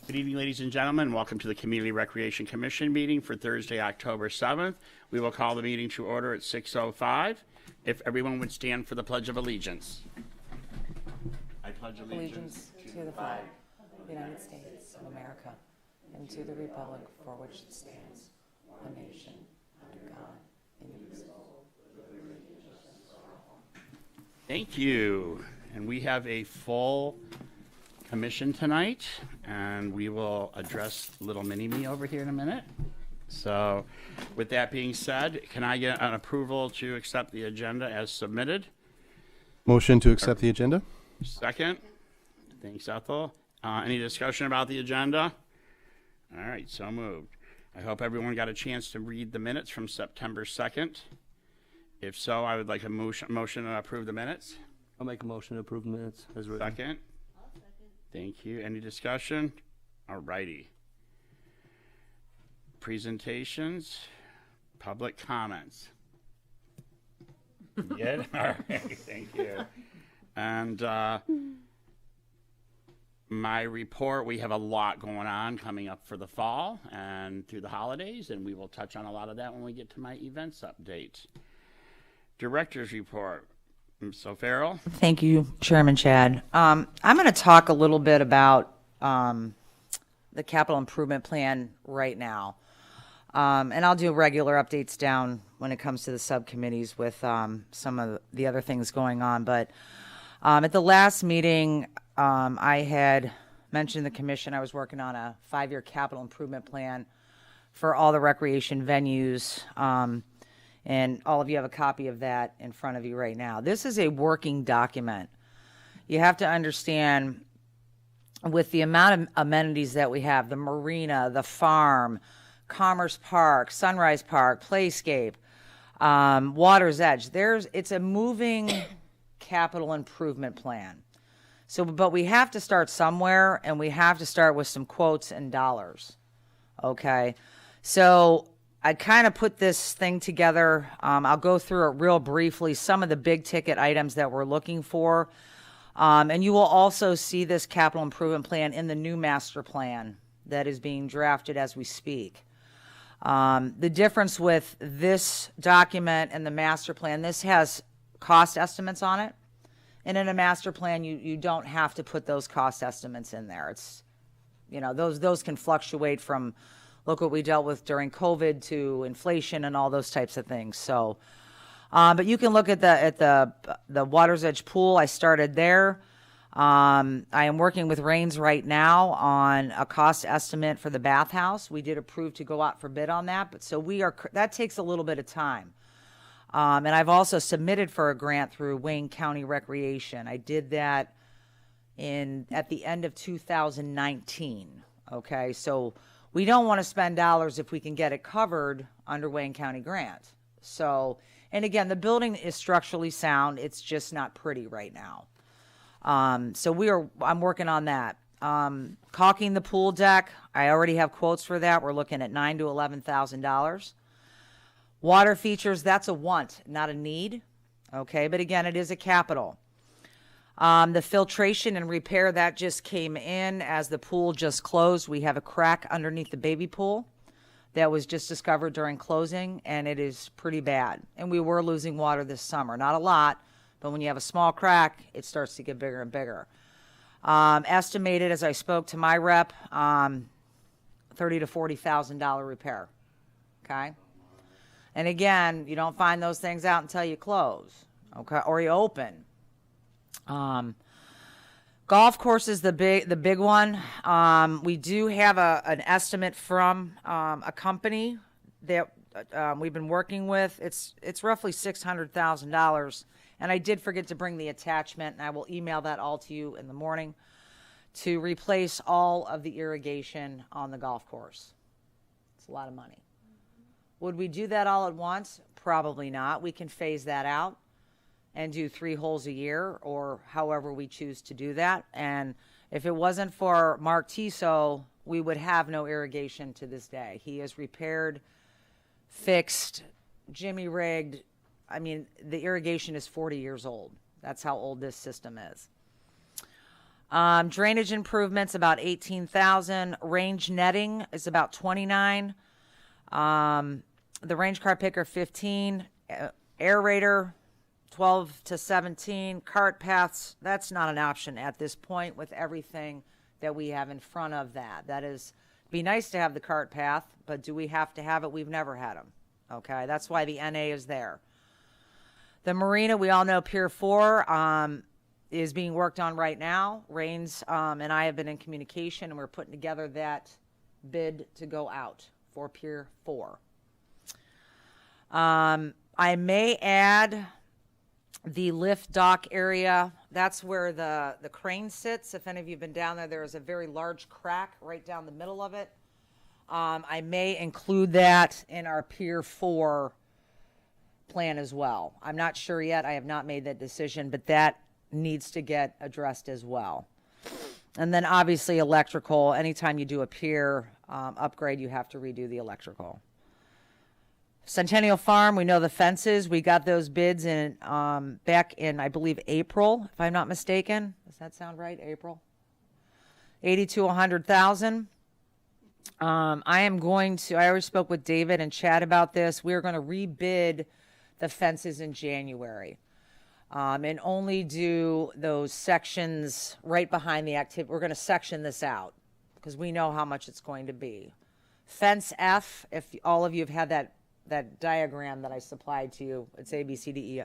Good evening, ladies and gentlemen. Welcome to the Community Recreation Commission meeting for Thursday, October 7th. We will call the meeting to order at 6:05. If everyone would stand for the Pledge of Allegiance. I pledge allegiance to the flag of the United States of America and to the republic for which it stands, one nation, under God, indivisible. Thank you. And we have a full commission tonight, and we will address little mini-me over here in a minute. So with that being said, can I get an approval to accept the agenda as submitted? Motion to accept the agenda. Second. Thanks, Ethel. Any discussion about the agenda? All right, so moved. I hope everyone got a chance to read the minutes from September 2nd. If so, I would like a motion to approve the minutes. I'll make a motion to approve the minutes as written. Second. Thank you. Any discussion? All righty. Presentations, public comments. Good? All right, thank you. And my report, we have a lot going on coming up for the fall and through the holidays, and we will touch on a lot of that when we get to my events update. Director's report. So Farrell? Thank you, Chairman Chad. I'm going to talk a little bit about the capital improvement plan right now. And I'll do regular updates down when it comes to the subcommittees with some of the other things going on. But at the last meeting, I had mentioned the commission I was working on a 5-year capital improvement plan for all the recreation venues. And all of you have a copy of that in front of you right now. This is a working document. You have to understand, with the amount of amenities that we have, the marina, the farm, Commerce Park, Sunrise Park, Playscape, Water's Edge, it's a moving capital improvement plan. So, but we have to start somewhere, and we have to start with some quotes and dollars. Okay? So I kind of put this thing together. I'll go through it real briefly, some of the big ticket items that we're looking for. And you will also see this capital improvement plan in the new master plan that is being drafted as we speak. The difference with this document and the master plan, this has cost estimates on it. And in a master plan, you don't have to put those cost estimates in there. It's, you know, those can fluctuate from, look what we dealt with during COVID to inflation and all those types of things. So, but you can look at the Water's Edge pool. I started there. I am working with Raines right now on a cost estimate for the bathhouse. We did approve to go out for bid on that, but so that takes a little bit of time. And I've also submitted for a grant through Wayne County Recreation. I did that at the end of 2019. Okay, so we don't want to spend dollars if we can get it covered under Wayne County grant. So, and again, the building is structurally sound. It's just not pretty right now. So I'm working on that. Caulking the pool deck. I already have quotes for that. We're looking at $9,000 to $11,000. Water features, that's a want, not a need. Okay, but again, it is a capital. The filtration and repair, that just came in as the pool just closed. We have a crack underneath the baby pool that was just discovered during closing, and it is pretty bad. And we were losing water this summer. Not a lot, but when you have a small crack, it starts to get bigger and bigger. Estimated, as I spoke to my rep, $30,000 to $40,000 repair. Okay? And again, you don't find those things out until you close, okay, or you open. Golf course is the big one. We do have an estimate from a company that we've been working with. It's roughly $600,000, and I did forget to bring the attachment, and I will email that all to you in the morning, to replace all of the irrigation on the golf course. It's a lot of money. Would we do that all at once? Probably not. We can phase that out and do 3 holes a year, or however we choose to do that. And if it wasn't for Mark Tiso, we would have no irrigation to this day. He has repaired, fixed, Jimmy rigged. I mean, the irrigation is 40 years old. That's how old this system is. Drainage improvements about 18,000. Range netting is about 29. The range car picker 15. Aerator 12 to 17. Cart paths, that's not an option at this point with everything that we have in front of that. That is, be nice to have the cart path, but do we have to have it? We've never had them. Okay, that's why the NA is there. The Marina, we all know Pier 4 is being worked on right now. Rains and I have been in communication, and we're putting together that bid to go out for Pier 4. I may add the lift dock area. That's where the crane sits. If any of you have been down there, there is a very large crack right down the middle of it. I may include that in our Pier 4 plan as well. I'm not sure yet. I have not made that decision, but that needs to get addressed as well. And then obviously electrical. Anytime you do a pier upgrade, you have to redo the electrical. Centennial Farm, we know the fences. We got those bids in back in, I believe, April, if I'm not mistaken. Does that sound right? April? 80 to 100,000. I already spoke with David and Chad about this. We're going to rebid the fences in January. And only do those sections right behind the activity. We're going to section this out because we know how much it's going to be. Fence F, if all of you have had that diagram that I supplied to you, it's A, B, C, D, E.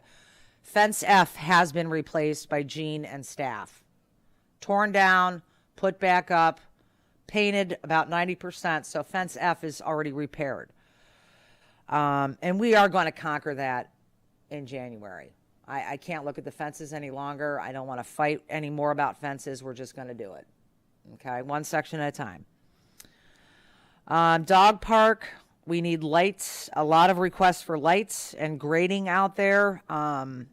Fence F has been replaced by Gene and staff. Torn down, put back up, painted about 90%, so fence F is already repaired. And we are going to conquer that in January. I can't look at the fences any longer. I don't want to fight any more about fences. We're just going to do it. Okay, one section at a time. Dog park, we need lights, a lot of requests for lights and grading out there. And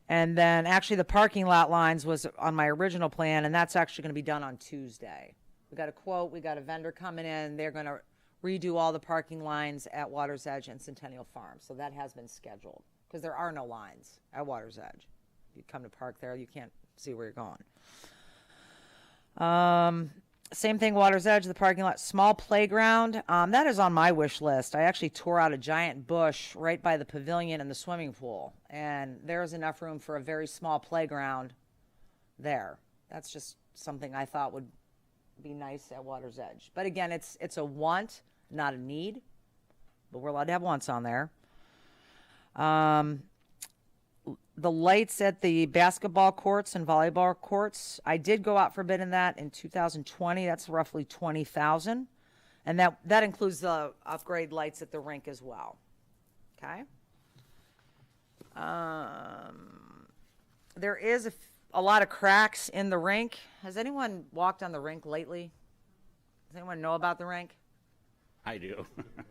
then actually the parking lot lines was on my original plan, and that's actually going to be done on Tuesday. We got a quote. We got a vendor coming in. They're going to redo all the parking lines at Water's Edge and Centennial Farm. So that has been scheduled because there are no lines at Water's Edge. You come to park there, you can't see where you're going. Same thing, Water's Edge, the parking lot. Small playground. That is on my wish list. I actually tore out a giant bush right by the pavilion and the swimming pool. And there's enough room for a very small playground there. That's just something I thought would be nice at Water's Edge. But again, it's a want, not a need. But we're allowed to have wants on there. The lights at the basketball courts and volleyball courts, I did go out for bid in that in 2020. That's roughly 20,000, and that includes the upgrade lights at the rink as well. Okay. There is a lot of cracks in the rink. Has anyone walked on the rink lately? Does anyone know about the rink? I do.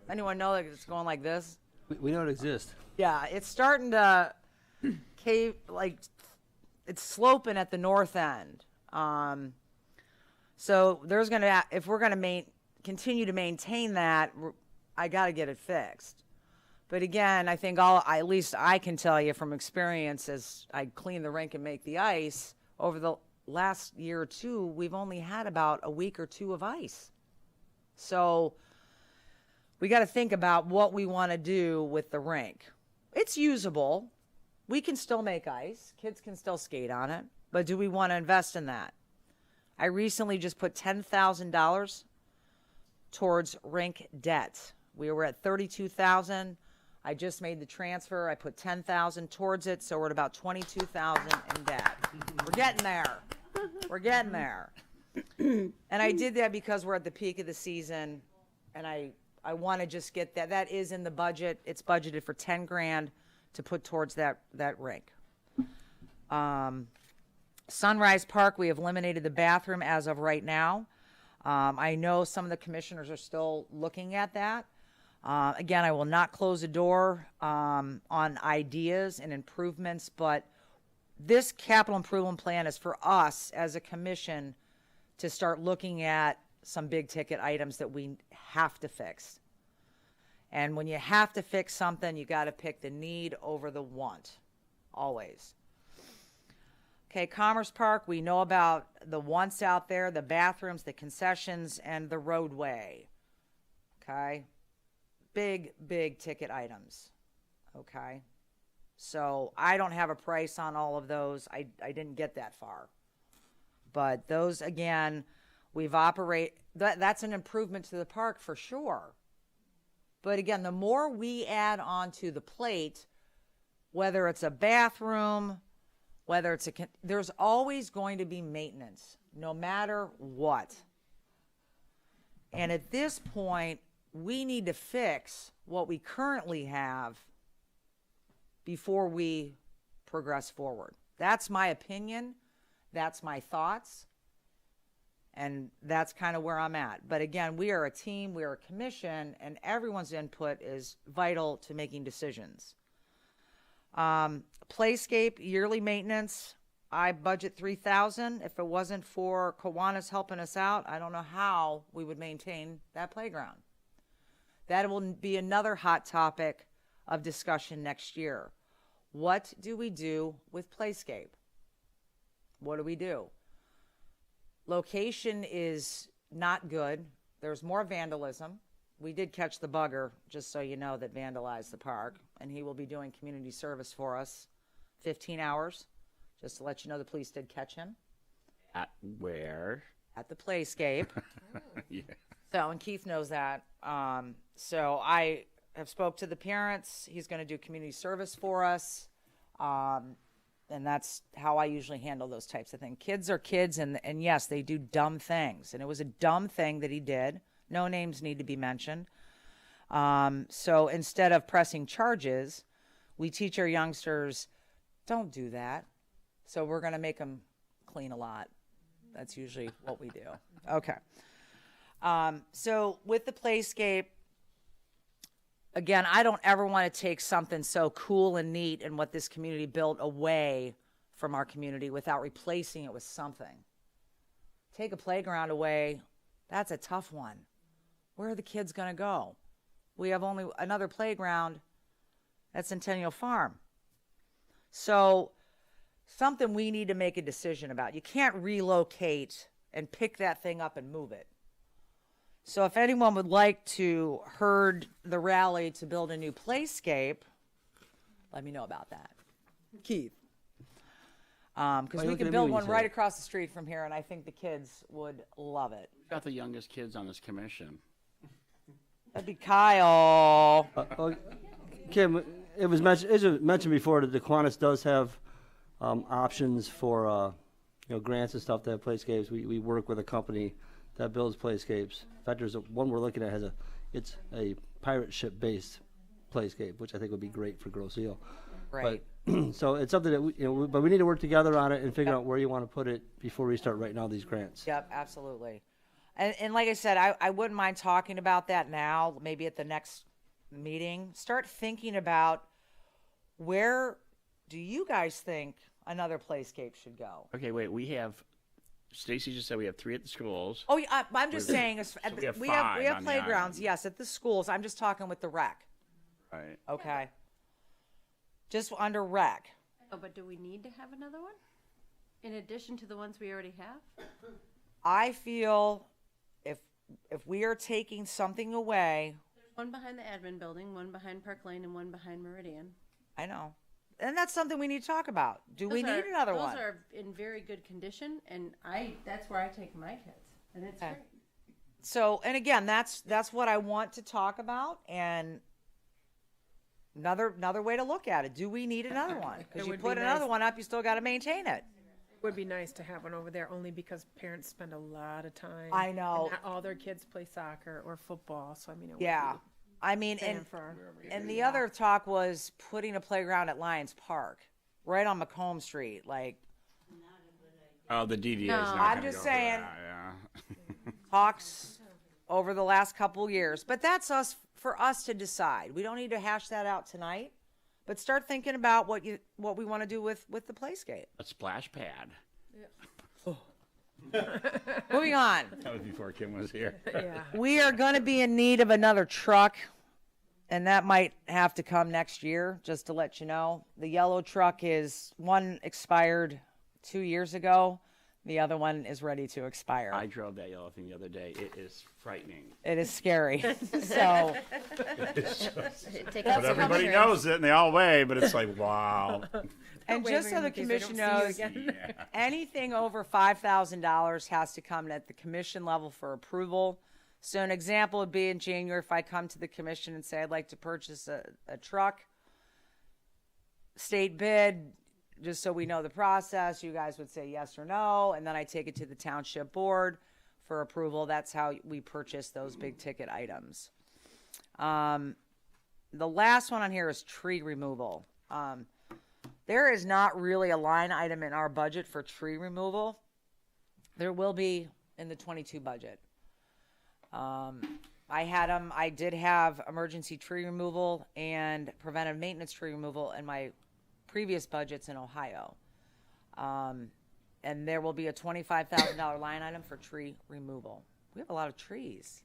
Anyone know that it's going like this? We know it exists. Yeah, it's starting to cave, like it's sloping at the north end. So there's gonna, if we're gonna continue to maintain that, I got to get it fixed. But again, I think at least I can tell you from experience as I clean the rink and make the ice, over the last year or two, we've only had about a week or two of ice. So we got to think about what we want to do with the rink. It's usable. We can still make ice. Kids can still skate on it. But do we want to invest in that? I recently just put $10,000 towards rink debt. We were at $32,000. I just made the transfer. I put $10,000 towards it, so we're at about $22,000 in debt. We're getting there. We're getting there. And I did that because we're at the peak of the season, and I want to just get that. That is in the budget. It's budgeted for $10,000 to put towards that rink. Sunrise Park, we have eliminated the bathroom as of right now. I know some of the commissioners are still looking at that. Again, I will not close the door on ideas and improvements, but this capital improvement plan is for us as a commission to start looking at some big ticket items that we have to fix. And when you have to fix something, you got to pick the need over the want, always. Okay, Commerce Park, we know about the wants out there, the bathrooms, the concessions, and the roadway. Okay? Big, big ticket items. Okay? So I don't have a price on all of those. I didn't get that far. But those, again, that's an improvement to the park for sure. But again, the more we add onto the plate, whether it's a bathroom, whether it's there's always going to be maintenance, no matter what. And at this point, we need to fix what we currently have before we progress forward. That's my opinion. That's my thoughts. And that's kind of where I'm at. But again, we are a team, we are a commission, and everyone's input is vital to making decisions. Playscape yearly maintenance, I budget $3,000. If it wasn't for Kiwanis helping us out, I don't know how we would maintain that playground. That will be another hot topic of discussion next year. What do we do with Playscape? What do we do? Location is not good. There's more vandalism. We did catch the bugger, just so you know, that vandalized the park, and he will be doing community service for us, 15 hours, just to let you know the police did catch him. At where? At the Playscape. Yeah. So, and Keith knows that. So I have spoke to the parents. He's going to do community service for us. And that's how I usually handle those types of things. Kids are kids, and yes, they do dumb things. And it was a dumb thing that he did. No names need to be mentioned. So instead of pressing charges, we teach our youngsters, don't do that. So we're going to make them clean a lot. That's usually what we do. Okay. So with the Playscape, again, I don't ever want to take something so cool and neat and what this community built away from our community without replacing it with something. Take a playground away, that's a tough one. Where are the kids going to go? We have only another playground at Centennial Farm. So something we need to make a decision about. You can't relocate and pick that thing up and move it. So if anyone would like to herd the rally to build a new Playscape, let me know about that. Keith. Because we could build one right across the street from here, and I think the kids would love it. We've got the youngest kids on this commission. That'd be Kyle. Kim, it was mentioned before that the Kiwanis does have options for grants and stuff to have Playscapes. We work with a company that builds Playscapes. In fact, there's one we're looking at it's a pirate ship based Playscape, which I think would be great for Grosse Ile. Right. But, so it's something that but we need to work together on it and figure out where you want to put it before we start writing all these grants. Yep, absolutely. And like I said, I wouldn't mind talking about that now, maybe at the next meeting. Start thinking about where do you guys think another Playscape should go? Okay, wait, we have, Stacy just said we have 3 at the schools. Oh, yeah, I'm just saying, we have five on the playgrounds, island. yes, at the schools. I'm just talking with the rec. Right. Okay. Just under rec. Oh, but do we need to have another one? In addition to the ones we already have? I feel if we are taking something away, There's one behind the admin building, one behind Park Lane, and one behind Meridian. I know. And that's something we need to talk about. Do we need another one? Those are in very good condition, and that's where I take my kids, and it's great. So, and again, that's what I want to talk about, and another way to look at it. Do we need another one? Because you would put be another nice. one up, you still got to maintain it. Would be nice to have one over there only because parents spend a lot of time. I know. And not all their kids play soccer or football, so I mean, it would Yeah. be I mean, fan for. and the other talk was putting a playground at Lions Park, right on Macomb Street. Like, Oh, the DDA is No. not I'm gonna just go for saying. that, yeah. talks over the last couple years, but that's for us to decide. We don't need to hash that out tonight, but start thinking about what we want to do with the Playscape. A splash pad. Moving on. That was before Kim was here. Yeah. We are going to be in need of another truck, and that might have to come next year, just to let you know. The yellow truck is one expired 2 years ago. The other one is ready to expire. I drove that yellow thing the other day. It is frightening. It is scary. So, Take But out some everybody insurance. knows it, and they all wave, but it's like, wow. and just so wavering the in case they commission don't see you knows, again. anything over $5,000 has to come at the commission level for approval. So an example would be in January, if I come to the commission and say I'd like to purchase a truck, state bid, just so we know the process, you guys would say yes or no, and then I take it to the township board for approval. That's how we purchase those big ticket items. The last one on here is tree removal. There is not really a line item in our budget for tree removal. There will be in the 22 budget. I did have emergency tree removal and preventive maintenance tree removal in my previous budgets in Ohio. And there will be a $25,000 line item for tree removal. We have a lot of trees.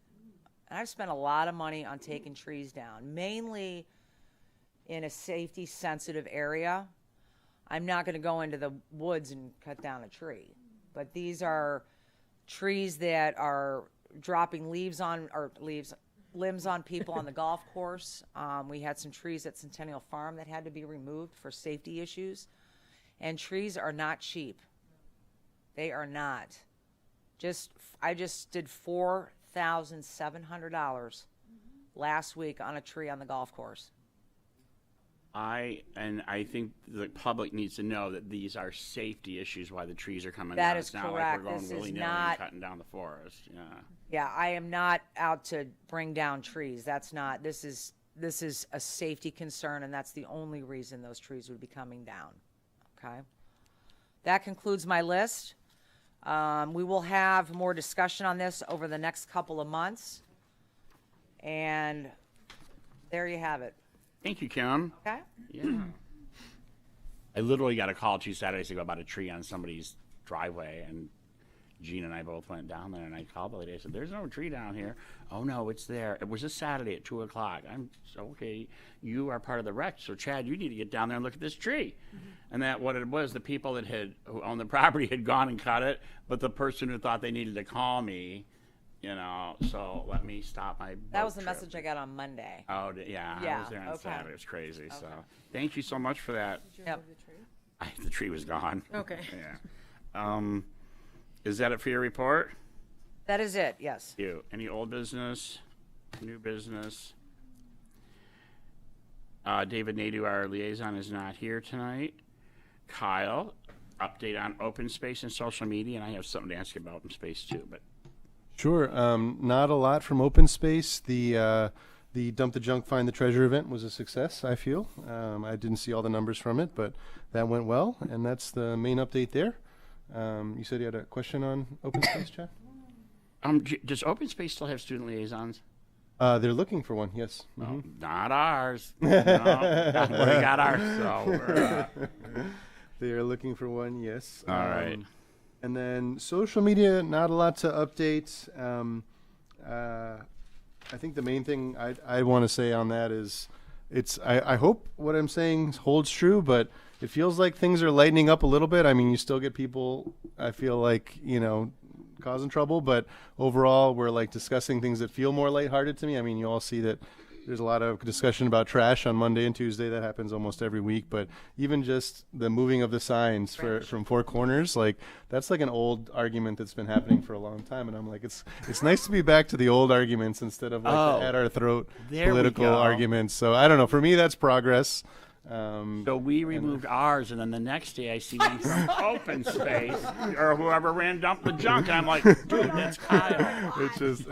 And I've spent a lot of money on taking trees down, mainly in a safety sensitive area. I'm not going to go into the woods and cut down a tree, but these are trees that are dropping limbs on people on the golf course. We had some trees at Centennial Farm that had to be removed for safety issues. And trees are not cheap. They are not. I just did $4,700 last week on a tree on the golf course. I think the public needs to know that these are safety issues why the trees are coming That down. is It's not correct. like we're This going is willy-nilly not- and cutting down the forest. Yeah. Yeah, I am not out to bring down trees. This is a safety concern, and that's the only reason those trees would be coming down. Okay? That concludes my list. We will have more discussion on this over the next couple of months. And there you have it. Thank you, Kim. Okay? Yeah. I literally got a call 2 Saturdays ago about a tree on somebody's driveway, and Gene and I both went down there, and I called the lady. I said, "There's no tree down here." "Oh, no, it's there." It was a Saturday at 2 o'clock. I'm so, okay, you are part of the wreck, so Chad, you need to get down there and look at this tree. And that what it was, the people who owned the property had gone and cut it, but the person who thought they needed to call me, so let me stop my That boat was the trip. message I got on Monday. Oh, yeah, I Yeah, was there on okay. Saturday. It was crazy. So thank you so much for that. Yep. The tree was gone. Okay. Yeah. Is that it for your report? That is it, yes. You. Any old business? New business? David Nadeau, our liaison, is not here tonight. Kyle, update on open space and social media, and I have something to ask you about open space too. But Sure. Not a lot from Open Space. The Dump the Junk, Find the Treasure event was a success, I feel. I didn't see all the numbers from it, but that went well, and that's the main update there. You said you had a question on Open Space, Chad? does open space still have student liaisons? They're looking for one, yes. Oh, not ours. No, we got ours. So we're, They are looking for one, yes. all right. And then social media, not a lot to update. I think the main thing I want to say on that is I hope what I'm saying holds true, but it feels like things are lightening up a little bit. I mean, you still get people, I feel like, causing trouble, but overall we're like discussing things that feel more lighthearted to me. I mean, you all see that there's a lot of discussion about trash on Monday and Tuesday. That happens almost every week. But even just the moving of the signs from Four Corners, like that's like an old argument that's been happening for a long time. And I'm like, it's nice to be back to the old arguments instead of like the at our throat There we political go. arguments. So I don't know. For me, that's progress. So we removed ours, and then the next day I see one from open space, or whoever ran dump the junk, and I'm like, dude, that's Kyle. It's just,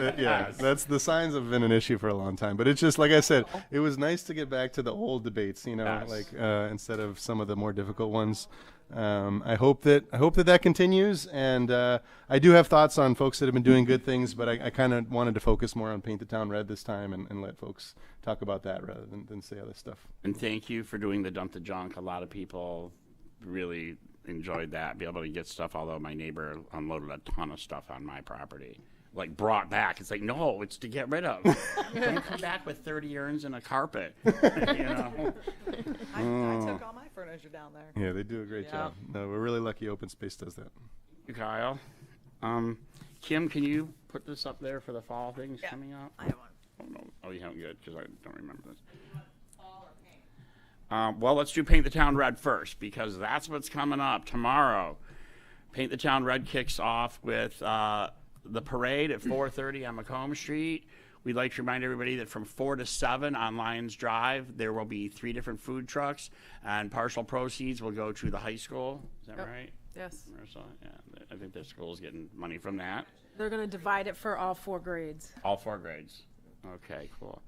that's the signs have been an issue for a long time. But it's just, like I said, it was nice to get back to the old debates, Yes. like instead of some of the more difficult ones. I hope that continues. And I do have thoughts on folks that have been doing good things, but I kind of wanted to focus more on Paint the Town Red this time and let folks talk about that rather than say other stuff. And thank you for doing the dump the junk. A lot of people really enjoyed that, be able to get stuff, although my neighbor unloaded a ton of stuff on my property. Like brought back. It's like, no, it's to get rid of. Don't come back with 30 urns and a carpet. I took all my furniture. manager down there. Yeah, they do a great job. No, we're really lucky Open Space does that. You, Kyle. Kim, can you put this up there for the fall things coming up? I have one. Oh, no. Oh, you haven't good, because I don't remember this. Well, let's do Paint the Town Red first, because that's what's coming up tomorrow. Paint the Town Red kicks off with the parade at 4:30 on Macomb Street. We'd like to remind everybody that from 4 to 7 on Lions Drive, there will be 3 different food trucks, and partial proceeds will go to the high school. Is that right? Yes. Marissa? Yeah, I think the school's getting money from that. They're going to divide it for all 4 grades. All 4 grades. Okay, cool.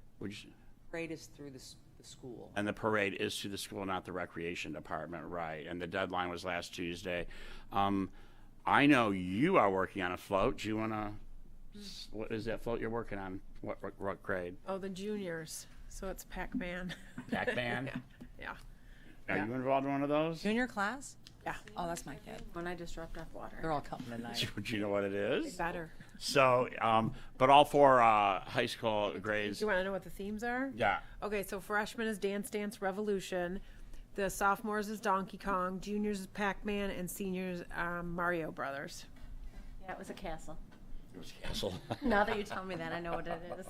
Parade is through the school. And the parade is to the school, not the recreation department, right? And the deadline was last Tuesday. I know you are working on a float. Do you want to? What is that float you're working on? What grade? Oh, the juniors. So it's Pac-Man. Pac-Man? Yeah. Are you involved in one of those? Junior class? Yeah. Oh, that's my kid. When I just dropped off water. They're all coming tonight. Do you know what it is? Better. So, but all 4 high school grades. Do you want to know what the themes are? Yeah. Okay, so freshmen is Dance Dance Revolution. The sophomores is Donkey Kong. Juniors is Pac-Man. And seniors, Mario Brothers. Yeah, it was a castle. It was Castle. Now that you tell me that, I know what it is.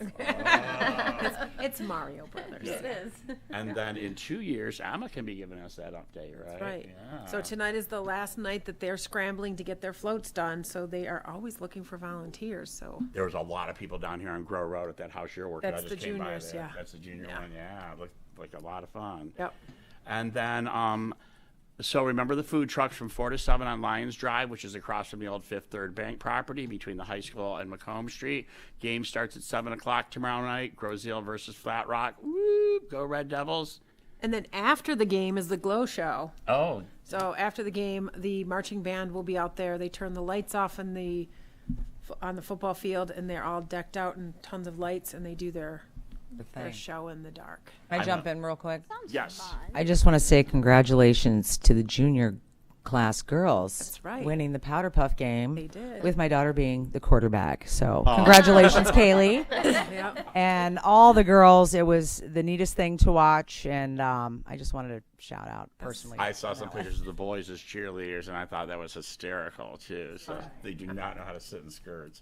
It's Mario Brothers. It is. And then in 2 years, Emma can be giving us that update, right? Right. Yeah. So tonight is the last night that they're scrambling to get their floats done. So they are always looking for volunteers. So There was a lot of people down here on Grow Road at that house you're working. That's I just the came by juniors, there. yeah. That's the junior Yeah. one. Yeah, it looked like a lot of fun. yep. And then, so remember the food trucks from 4 to 7 on Lions Drive, which is across from the old Fifth Third Bank property between the high school and Macomb Street. Game starts at 7 o'clock tomorrow night. Grosseal versus Flat Rock. Woo! Go Red Devils. And then after the game is the glow show. Oh, So after the game, the marching band will be out there. They turn the lights off on the football field, and they're all decked out in tons of lights, and they do their show in the dark. Can I jump in real quick? yes. I just want to say congratulations to the junior class girls. That's right. Winning the Powder Puff game. They did. With my daughter being the quarterback. So congratulations, Kaylee. Yep. And all the girls. It was the neatest thing to watch. And I just wanted to shout out personally. I saw some pictures of the boys as cheerleaders, and I thought that was hysterical, too. So they do not know how to sit in skirts.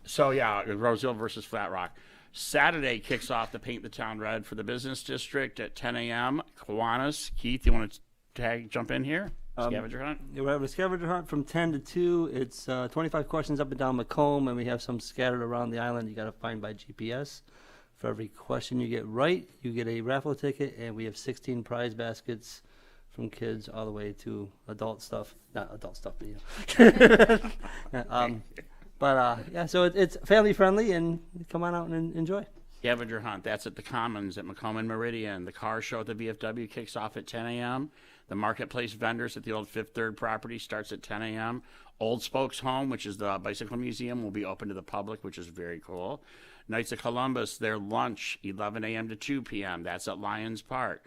So, yeah, Roseville versus Flat Rock. Saturday kicks off the Paint the Town Red for the business district at 10 a.m. Kiwanis. Keith, you want to jump in here? Scavenger Hunt? We're having a scavenger hunt from 10 to 2. It's 25 questions up and down Macomb, and we have some scattered around the island you got to find by GPS. For every question you get right, you get a raffle ticket, and we have 16 prize baskets from kids all the way to adult stuff. Not adult stuff, but yeah, so it's family friendly, and come on out and enjoy. Scavenger Hunt, that's at the Commons at Macomb and Meridian. The car show at the VFW kicks off at 10 a.m. The marketplace vendors at the old Fifth Third property starts at 10 a.m. Old Spokes Home, which is the bicycle museum, will be open to the public, which is very cool. Knights of Columbus, their lunch, 11 a.m. to 2 p.m. That's at Lions Park.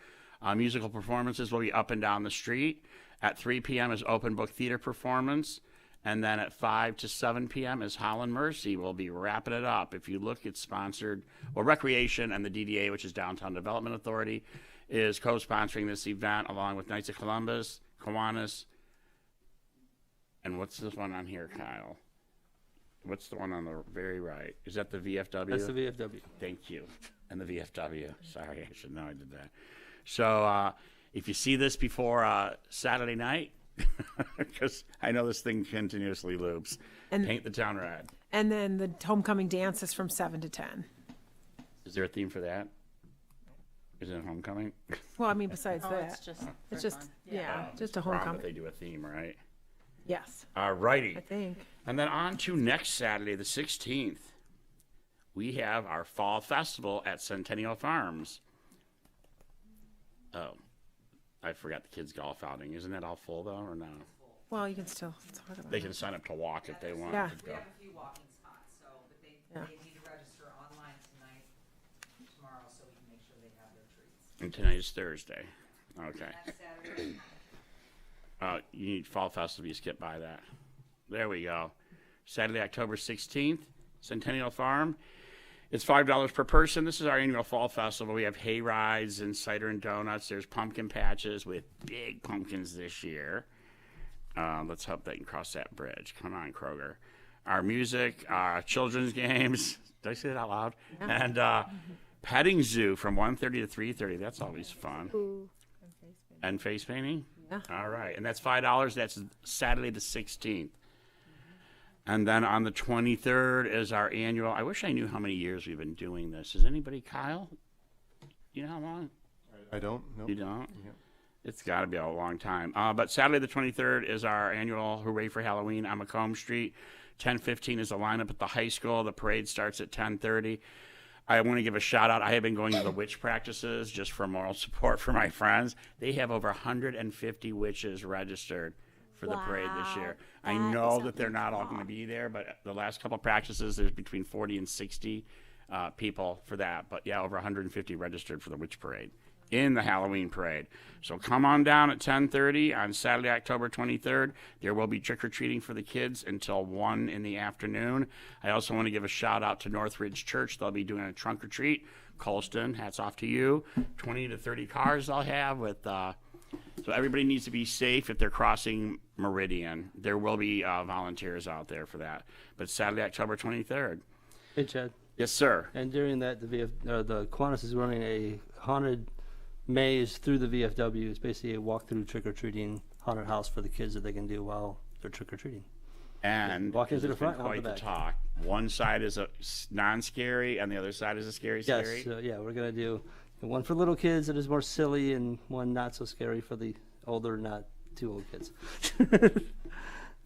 Musical performances will be up and down the street. At 3 p.m. is open book theater performance. And then at 5 to 7 p.m. is Holland Mercy. We'll be wrapping it up. If you look, it's sponsored. Well, Recreation and the DDA, which is Downtown Development Authority, is co-sponsoring this event along with Knights of Columbus, Kiwanis. And what's this one on here, Kyle? What's the one on the very right? Is that the VFW? That's the VFW. Thank you. And the VFW. Sorry, I should know I did that. So if you see this before Saturday night, because I know this thing continuously loops, And- Paint the Town Red. And then the homecoming dance is from 7 to 10. Is there a theme for that? Is it homecoming? Well, I mean, besides Oh, that, it's just. it's for just fun. just a Prom, but homecoming. they do a theme, right? Yes, All righty. I think. And then on to next Saturday, the 16th. We have our fall festival at Centennial Farms. Oh, I forgot the kids' golf outing. Isn't that all full, though, or no? Well, you can still talk about They it. can sign up to walk if they want Yeah. to go. a few walking spots, so but they need to register online tonight, tomorrow, so we can make sure they have their treats. And tonight is Thursday. Okay. That's Saturday. You need Fall Festival, you skip by that. There we go. Saturday, October 16th, Centennial Farm. It's $5 per person. This is our annual fall festival. We have hay rides and cider and donuts. There's pumpkin patches with big pumpkins this year. Let's hope they can cross that bridge. Come on, Kroger. Our music, children's games. Did I say that out loud? Yeah. And petting zoo from 1:30 to 3:30. That's always fun. Ooh. And face painting? Yeah. All right. And that's $5. That's Saturday the 16th. And then on the 23rd is our annual. I wish I knew how many years we've been doing this. Is anybody, Kyle? You know how long? I don't. Nope. You don't? Yeah. It's got to be a long time. But Saturday the 23rd is our annual Hooray for Halloween on Macomb Street. 10:15 is the lineup at the high school. The parade starts at 10:30. I want to give a shout out. I have been going to the witch practices just for moral support for my friends. They have over 150 witches registered for the parade this year. I know that they're not all going to be there, but the last couple of practices, there's between 40 and 60 people for that. But yeah, over 150 registered for the witch parade in the Halloween parade. So come on down at 10:30 on Saturday, October 23rd. There will be trick-or-treating for the kids until 1 in the afternoon. I also want to give a shout out to Northridge Church. They'll be doing a trunk or treat. Colston, hats off to you. 20 to 30 cars they'll have with... So everybody needs to be safe if they're crossing Meridian. There will be volunteers out there for that. But Saturday, October 23rd. Hey, Chad. Yes, sir. And during that, the Kiwanis is running a haunted maze through the VFW. It's basically a walk-through trick-or-treating haunted house for the kids that they can do while they're trick-or-treating. And walk into the front, out quite the the back. talk. One side is a non-scary, and the other side is a scary. Yes, yeah, we're going to do one for little kids that is more silly, and one not so scary for the older, not too old kids.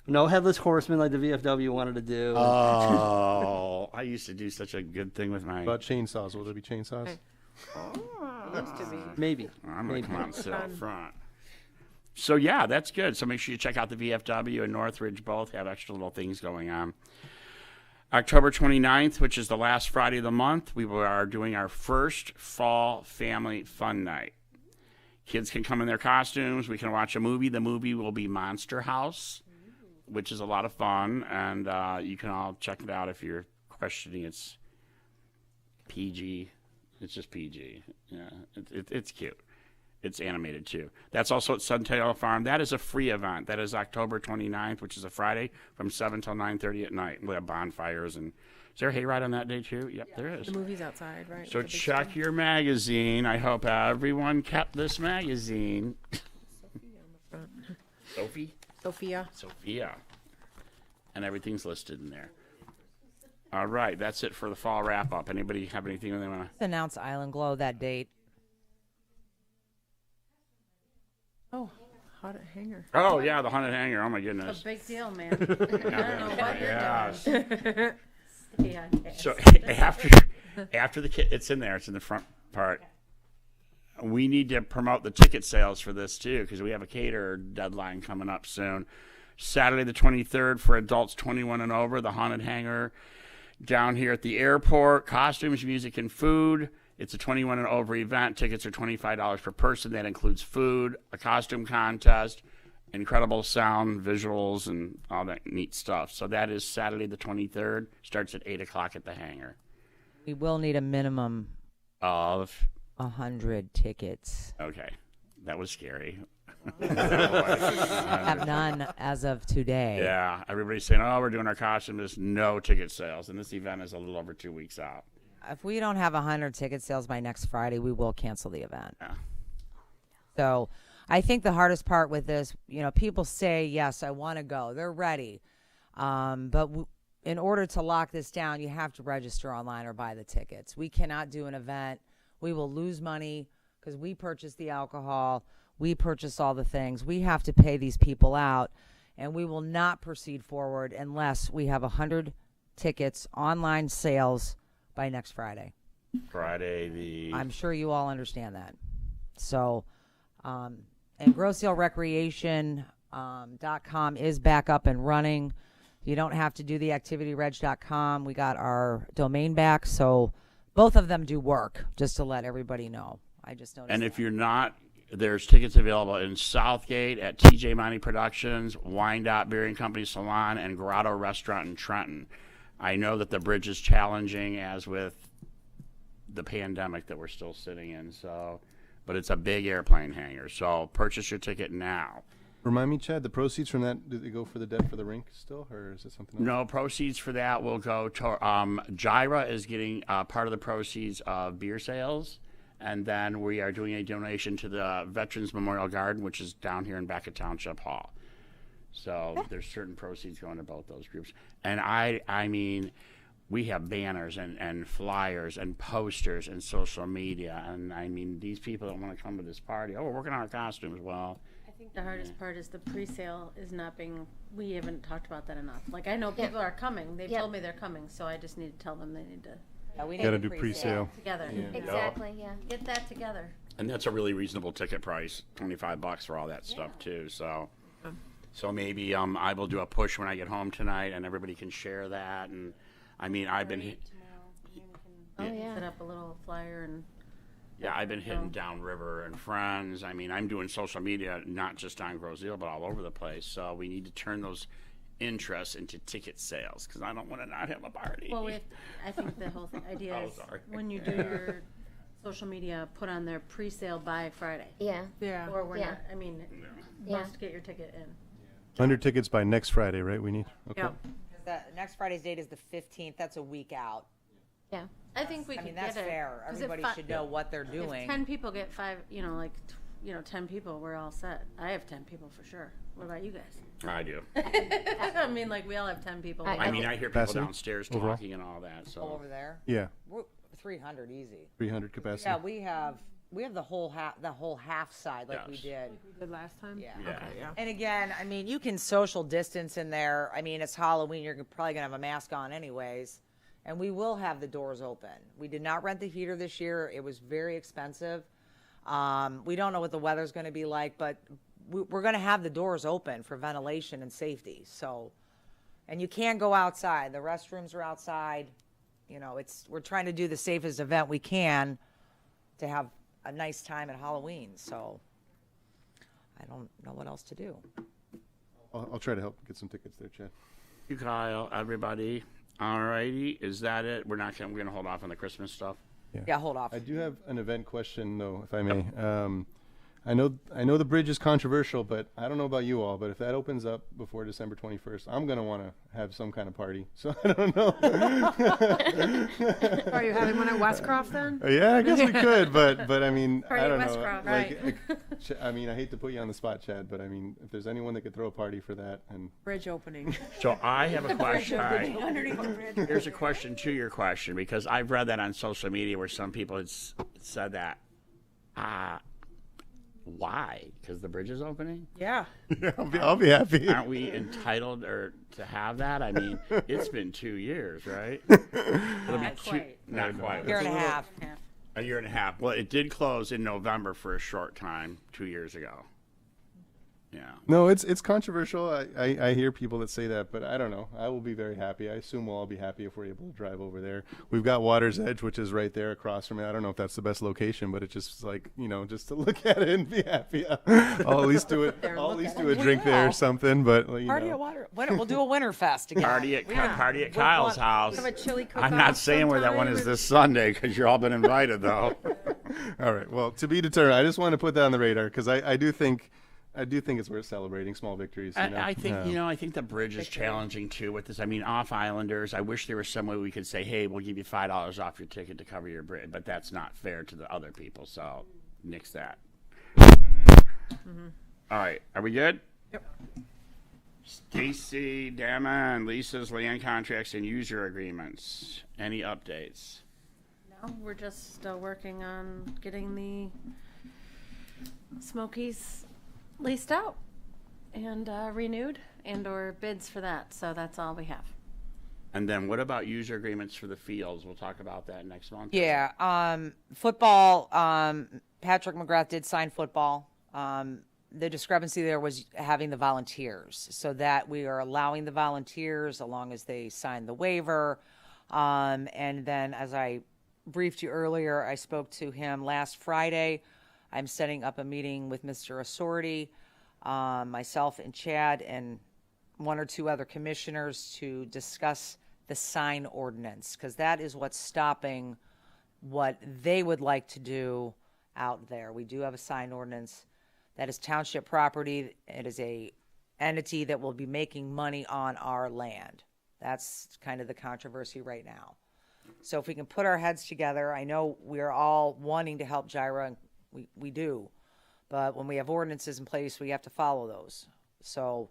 No headless horseman like the VFW wanted to do. Oh, I used to do such a good thing with my... About chainsaws. Will there be chainsaws? Used to be. Maybe. I'm going to Maybe. come out and sit out front. So, yeah, that's good. So make sure you check out the VFW and Northridge. Both have extra little things going on. October 29th, which is the last Friday of the month, we are doing our first fall family fun night. Kids can come in their costumes. We can watch a movie. The movie will be Monster House, which is a lot of fun. And you can all check it out if you're questioning it's PG. It's just PG. Yeah, it's cute. It's animated, too. That's also at Centennial Farm. That is a free event. That is October 29th, which is a Friday, from 7 till 9:30 at night. We have bonfires. And is there a hayride on that day, too? Yep, there is. The movie's outside, right? So with the big check screen. your magazine. I hope everyone kept this magazine. Sophie? Sophia. And everything's listed in there. All right, that's it for the fall wrap-up. Anybody have anything they want to... Announce Island Glow that date. Oh, hot Hangar. Oh, yeah, the Haunted Hangar. Oh, my It's goodness. a big deal, man. I don't know what you're Yes. doing. Stay on task. So after the kid, it's in there. It's in the front part. We need to promote the ticket sales for this too, because we have a caterer deadline coming up soon. Saturday the 23rd for adults 21 and over, the Haunted Hangar down here at the airport. Costumes, music, and food. It's a 21 and over event. Tickets are $25 per person. That includes food, a costume contest, incredible sound, visuals, and all that neat stuff. So that is Saturday the 23rd. Starts at 8 o'clock at the Hangar. We will need a minimum Of 100 tickets. Okay, that was scary. Have none as of today. Yeah, everybody's saying, "Oh, we're doing our costume." There's no ticket sales, and this event is a little over 2 weeks out. If we don't have 100 ticket sales by next Friday, we will cancel the event. Yeah. So I think the hardest part with this, people say, yes, I want to go. They're ready. But in order to lock this down, you have to register online or buy the tickets. We cannot do an event. We will lose money because we purchase the alcohol. We purchase all the things. We have to pay these people out, and we will not proceed forward unless we have 100 tickets online sales by next Friday. I'm sure you all understand that. So, and GroSaleRecreation.com is back up and running. You don't have to do the activityreg.com. We got our domain back, so both of them do work, just to let everybody know. I just noticed And that. if you're not, there's tickets available in Southgate at TJ Monty Productions, Wyandotte Beer and Company Salon, and Grotto Restaurant in Trenton. I know that the bridge is challenging, as with the pandemic that we're still sitting in. So, but it's a big airplane hangar. So purchase your ticket now. Remind me, Chad, the proceeds from that, did they go for the debt for the rink still, or is it something else? No, proceeds for that will go to, Gyra is getting part of the proceeds of beer sales. And then we are doing a donation to the Veterans Memorial Garden, which is down here in back of Township Hall. So there's certain proceeds going to both those groups. And I mean, we have banners and flyers and posters and social media. And I mean, these people that want to come to this party, oh, we're working on our costumes. Well, I think the hardest part is the pre-sale is not being, we haven't talked about that enough. Like, I know people are coming. They've told me they're coming, so I just need to tell them they need to We Gotta need do to pre-sale. together. Exactly, yeah. Get that together. and that's a really reasonable ticket price, $25 for all that stuff too. So maybe I will do a push when I get home tonight, and everybody can share that. And I mean, I've been Tomorrow, Oh, yeah. set up a little flyer and I've been hitting Downriver and friends. I mean, I'm doing social media not just on Grosseal, but all over the place. So we need to turn those interests into ticket sales, because I don't want to not have a party. well, I think the whole idea Oh, is sorry. when you do your social media, put on their pre-sale by Friday. Yeah. Yeah. Or we're Yeah. not. I mean, Yeah. must get your ticket in. 100 tickets by next Friday, right? We need. Okay. Yep. That next Friday's date is the 15th. That's a week out. Yeah. I think we I could mean, get that's it. fair. 'Cause if Everybody should know what they're If doing. 10 people get 5, 10 people, we're all set. I have 10 people for sure. What about you guys? I do. I mean, like, we all have 10 people. I I mean, I hear people Capacity downstairs overall? talking and all that. All So over there. Yeah, We're 300 easy. 300 capacity. Yeah, we have the whole half side like we Yes. did. We did last time? Yeah. Yeah. Okay, yeah. And again, I mean, you can social distance in there. I mean, it's Halloween. You're probably going to have a mask on anyways. And we will have the doors open. We did not rent the heater this year. It was very expensive. We don't know what the weather's going to be like, but we're going to have the doors open for ventilation and safety. So, and you can go outside. The restrooms are outside. You know, we're trying to do the safest event we can to have a nice time at Halloween. So I don't know what else to do. I'll try to help get some tickets there, Chad. you, Kyle, everybody. All righty, is that it? We're gonna hold off on the Christmas stuff. Yeah, hold off. I do have an event question, though, if I may. I know the bridge is controversial, but I don't know about you all, but if that opens up before December 21st, I'm going to want to have some kind of party. So I don't know. Are you having one at Westcroft then? Yeah, I guess we could, but I mean, Party I at don't know. Westcroft. Like, I mean, I hate to put you on the spot, Chad, but I mean, if there's anyone that could throw a party for that, and Bridge opening. So I have a question. All right. Here's a question to your question, because I've read that on social media where some people had said that. Why? Because the bridge is opening? Yeah. I'll be happy. Aren't we entitled to have that? I mean, it's been 2 years, right? It'll be Not quite. Not quite. Year and a half. A year and a half. Well, it did close in November for a short time 2 years ago. Yeah. No, it's controversial. I hear people that say that, but I don't know. I will be very happy. I assume we'll all be happy if we're able to drive over there. We've got Water's Edge, which is right there across from it. I don't know if that's the best location, but it's just like, just to look at it and be happy. I'll at least do it. I'll at least do a drink there or something. But Party at Water. We'll do a Winterfest again. Party at Kyle's house. Have a chili cook-off I'm not saying where that one is sometime. this Sunday, because you're all been invited, though. All right. Well, to be determined. I just want to put that on the radar because I do think it's worth celebrating small victories. I think I think the bridge is challenging too with this. I mean, off Islanders. I wish there was some way we could say, "Hey, we'll give you $5 off your ticket to cover your bridge," but that's not fair to the other people. So, nix that. All right, are we good? Yep. Stacy, Damman, Leases, land contracts, and user agreements. Any updates? No, we're just still working on getting the Smokies leased out and renewed and/or bids for that. So that's all we have. And then what about user agreements for the fields? We'll talk about that next month. Yeah. Football. Patrick McGrath did sign football. The discrepancy there was having the volunteers, so that we are allowing the volunteers as long as they sign the waiver. And then, as I briefed you earlier, I spoke to him last Friday. I'm setting up a meeting with Mr. Assorti, myself and Chad and one or two other commissioners to discuss the sign ordinance, because that is what's stopping what they would like to do out there. We do have a sign ordinance that is township property. It is a entity that will be making money on our land. That's kind of the controversy right now. So if we can put our heads together, I know we're all wanting to help Gyra, and we do. But when we have ordinances in place, we have to follow those. So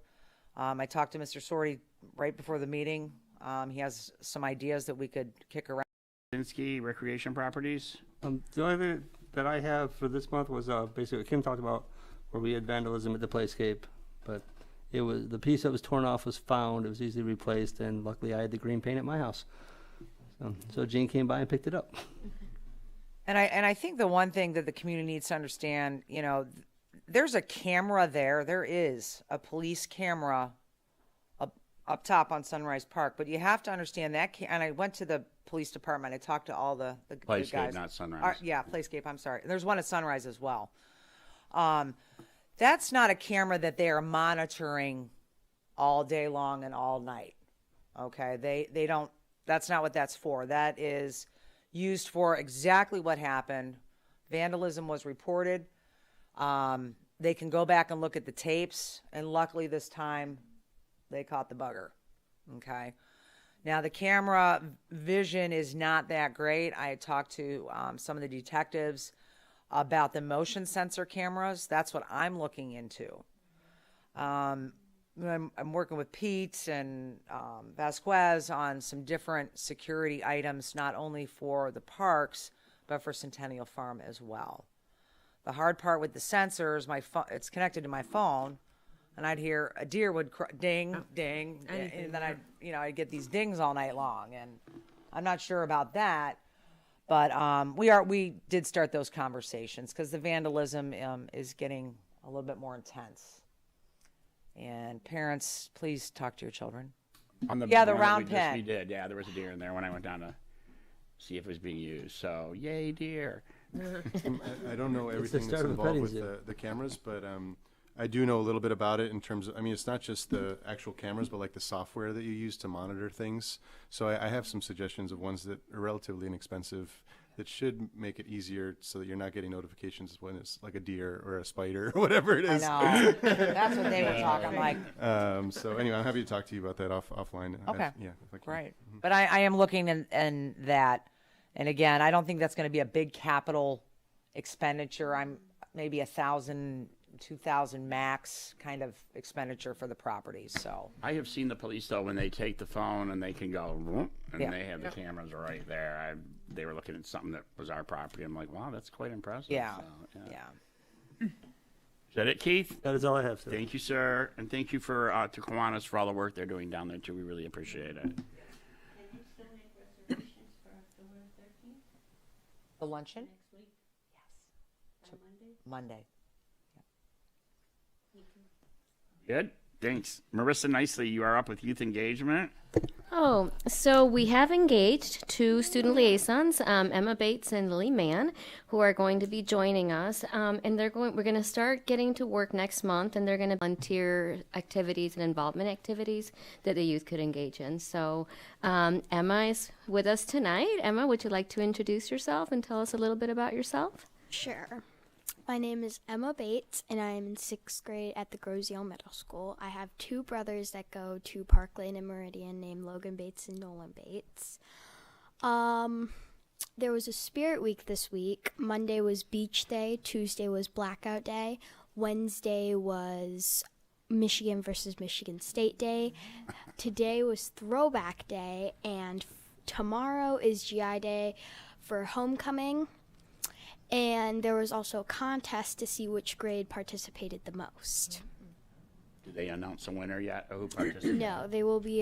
I talked to Mr. Sorty right before the meeting. He has some ideas that we could kick around. Fusinski Recreation Properties. The only thing that I have for this month was basically what Kim talked about, where we had vandalism at the Playscape, but it was the piece that was torn off was found. It was easily replaced, and luckily I had the green paint at my house. So Jane came by and picked it up. And I think the one thing that the community needs to understand, you know, there's a camera there. There is a police camera up top on Sunrise Park, but you have to understand that. And I went to the police department. I talked to all the Playscape, guys. not Sunrise. Yeah, Playscape. I'm sorry. There's one at Sunrise as well. That's not a camera that they are monitoring all day long and all night. Okay, they don't. That's not what that's for. That is used for exactly what happened. Vandalism was reported. They can go back and look at the tapes, and luckily this time they caught the bugger. Okay. Now the camera vision is not that great. I had talked to some of the detectives about the motion sensor cameras. That's what I'm looking into. I'm working with Pete and Vasquez on some different security items, not only for the parks, but for Centennial Farm as well. The hard part with the sensors, it's connected to my phone, and I'd hear a deer would ding, ding, and then I'd get these dings all night long, and I'm not sure about that. But we did start those conversations because the vandalism is getting a little bit more intense. And parents, please talk to your children. On the the one that round we pen. We did, yeah. There was a deer in there when I went down to see if it was being used. So, yay, deer. I don't know everything that's start of a involved petting with zoo. the cameras, but I do know a little bit about it in terms of, I mean, it's not just the actual cameras, but like the software that you use to monitor things. So I have some suggestions of ones that are relatively inexpensive that should make it easier so that you're not getting notifications when it's like a deer or a spider or whatever it I is. know. That's what they were talking like. So anyway, I'm happy to talk to you about that offline. Okay. Yeah. If I can. Right. But I am looking in that. And again, I don't think that's going to be a big capital expenditure. I'm maybe 1,000, 2,000 max kind of expenditure for the properties. So I have seen the police, though, when they take the phone and they can go, whoop, and Yeah. they have the cameras right there. They were looking at something that was our property. I'm like, wow, that's quite impressive. yeah, So, yeah. Is that it, Keith? That is all I have, sir. Thank you, sir. And thank you for to Kiwanis for all the work they're doing down there, too. We really appreciate it. Can you still make reservations for October 13th The luncheon? next week? Yes. By Monday? Monday. Good. Thanks. Marissa Nicely, you are up with youth engagement. Oh, so we have engaged two student liaisons, Emma Bates and Lily Mann, who are going to be joining us. And we're going to start getting to work next month, and they're going to volunteer activities and involvement activities that the youth could engage in. So Emma is with us tonight. Emma, would you like to introduce yourself and tell us a little bit about yourself? Sure. My name is Emma Bates, and I am in 6th grade at the Groziel Middle School. I have two brothers that go to Park Lane and Meridian named Logan Bates and Nolan Bates. There was a Spirit Week this week. Monday was Beach Day. Tuesday was Blackout Day. Wednesday was Michigan versus Michigan State Day. Today was Throwback Day, and tomorrow is GI Day for homecoming. And there was also a contest to see which grade participated the most. Did they announce a winner yet? Or who participated? No, they will be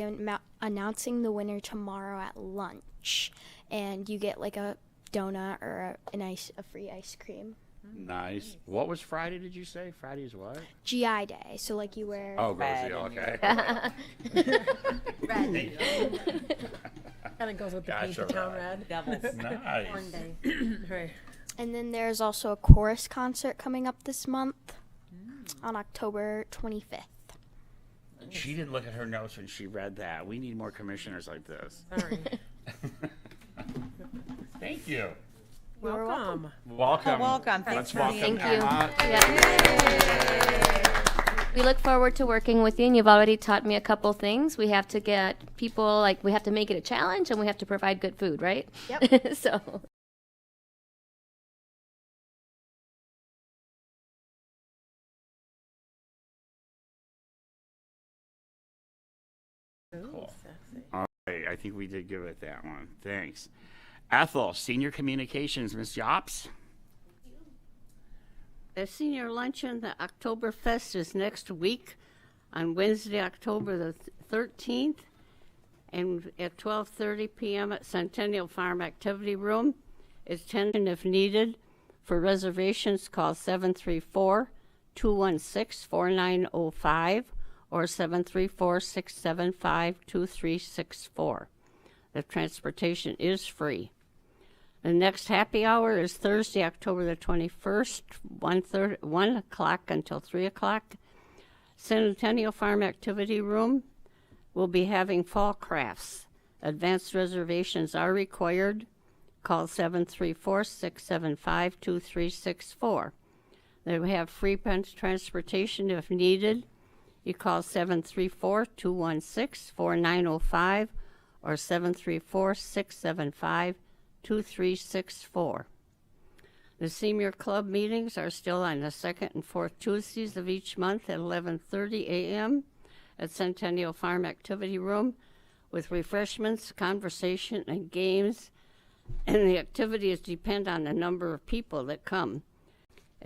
announcing the winner tomorrow at lunch. And you get like a donut or a free ice cream. Nice. What was Friday, did you say? Friday's what? GI Day. So like you wear... Oh, Red. Groziel, okay. Kind of goes with the paint the Gotcha, town right. red. Devils. Nice. One day. Right. And then there's also a chorus concert coming up this month on October 25th. She didn't look at her notes when she read that. We need more commissioners like this. Sorry. Thank you. Welcome. Welcome. Welcome. Let's Thanks for welcome being Thank you. Emma. Yeah. We look forward to working with you, and you've already taught me a couple things. We have to get people, like, we have to make it a challenge, and we have to provide good food, right? Yep. So. Cool. All right, I think we did good with that one. Thanks. Ethel, Senior Communications, Miss Yops. The senior luncheon, the Oktoberfest, is next week on Wednesday, October the 13th, and at 12:30 p.m. at Centennial Farm Activity Room. It's 10 if needed. For reservations, call 734-216-4905 or 734-675-2364. The transportation is free. The next happy hour is Thursday, October the 21st, 1 o'clock until 3 o'clock. Centennial Farm Activity Room will be having fall crafts. Advanced reservations are required. Call 734-675-2364. They will have free transportation if needed. You call 734-216-4905 or 734-675-2364. The Senior Club meetings are still on the second and fourth Tuesdays of each month at 11:30 a.m. at Centennial Farm Activity Room with refreshments, conversation, and games, and the activities depend on the number of people that come.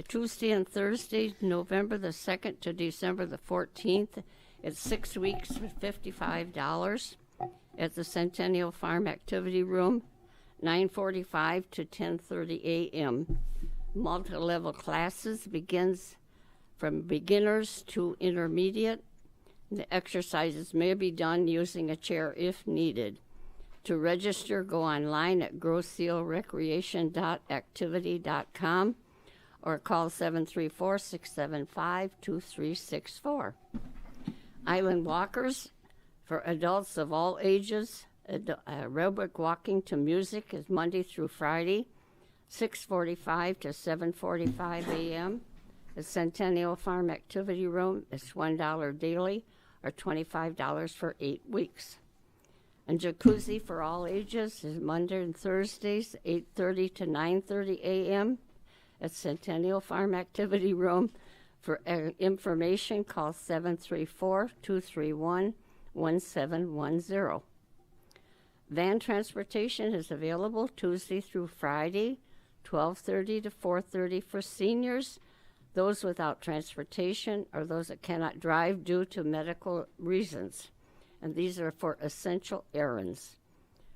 Tuesday and Thursday, November the 2nd to December the 14th, it's 6 weeks with $55 at the Centennial Farm Activity Room, 9:45 to 10:30 a.m. Multi-level classes begins from beginners to intermediate. The exercises may be done using a chair if needed. To register, go online at grossealrecreation.activity.com or call 734-675-2364. Island walkers for adults of all ages. Aerobic walking to music is Monday through Friday, 6:45 to 7:45 a.m. The Centennial Farm Activity Room is $1 daily or $25 for 8 weeks. And jacuzzi for all ages is Monday and Thursdays, 8:30 to 9:30 a.m. at Centennial Farm Activity Room. For information, call 734-231-1710. Van transportation is available Tuesday through Friday, 12:30 to 4:30 for seniors, those without transportation, or those that cannot drive due to medical reasons. And these are for essential errands.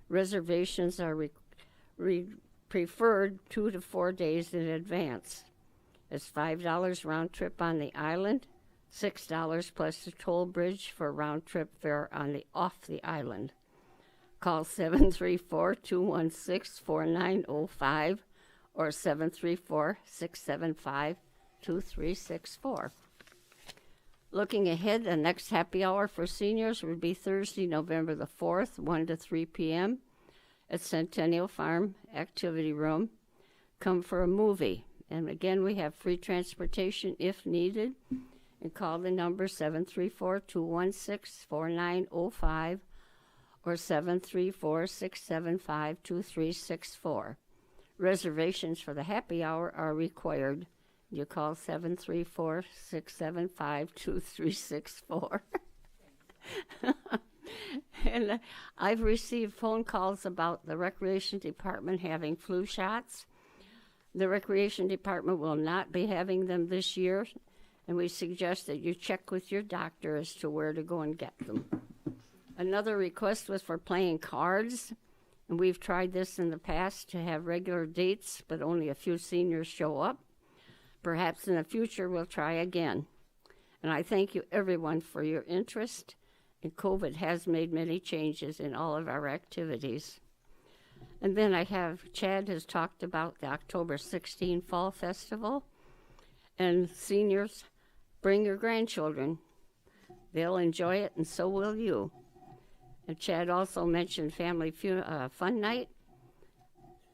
Reservations are preferred 2 to 4 days in advance. It's $5 round trip on the island, $6 plus the toll bridge for round trip fare on the off the island. Call 734-216-4905 or 734-675-2364. Looking ahead, the next happy hour for seniors would be Thursday, November the 4th, 1 to 3 p.m. at Centennial Farm Activity Room. Come for a movie. And again, we have free transportation if needed. And call the number 734-216-4905 or 734-675-2364. Reservations for the happy hour are required. You call 734-675-2364. And I've received phone calls about the Recreation Department having flu shots. The Recreation Department will not be having them this year, and we suggest that you check with your doctor as to where to go and get them. Another request was for playing cards, and we've tried this in the past to have regular dates, but only a few seniors show up. Perhaps in the future we'll try again. And I thank you everyone for your interest, and COVID has made many changes in all of our activities. And then Chad has talked about the October 16 Fall Festival, and seniors, bring your grandchildren. They'll enjoy it, and so will you. And Chad also mentioned Family Fun Night.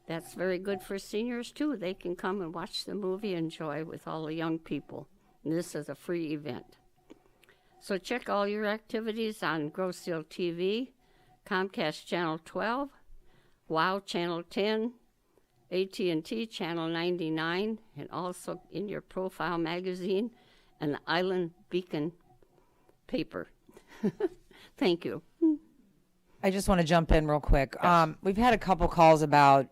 That's very good for seniors, too. They can come and watch the movie, enjoy with all the young people. And this is a free event. So check all your activities on Grosse Ile TV, Comcast Channel 12, WOW Channel 10, AT&T Channel 99, and also in your profile magazine and the Island Beacon paper. Thank you. I just want to jump in real quick. Yes. We've had a couple calls about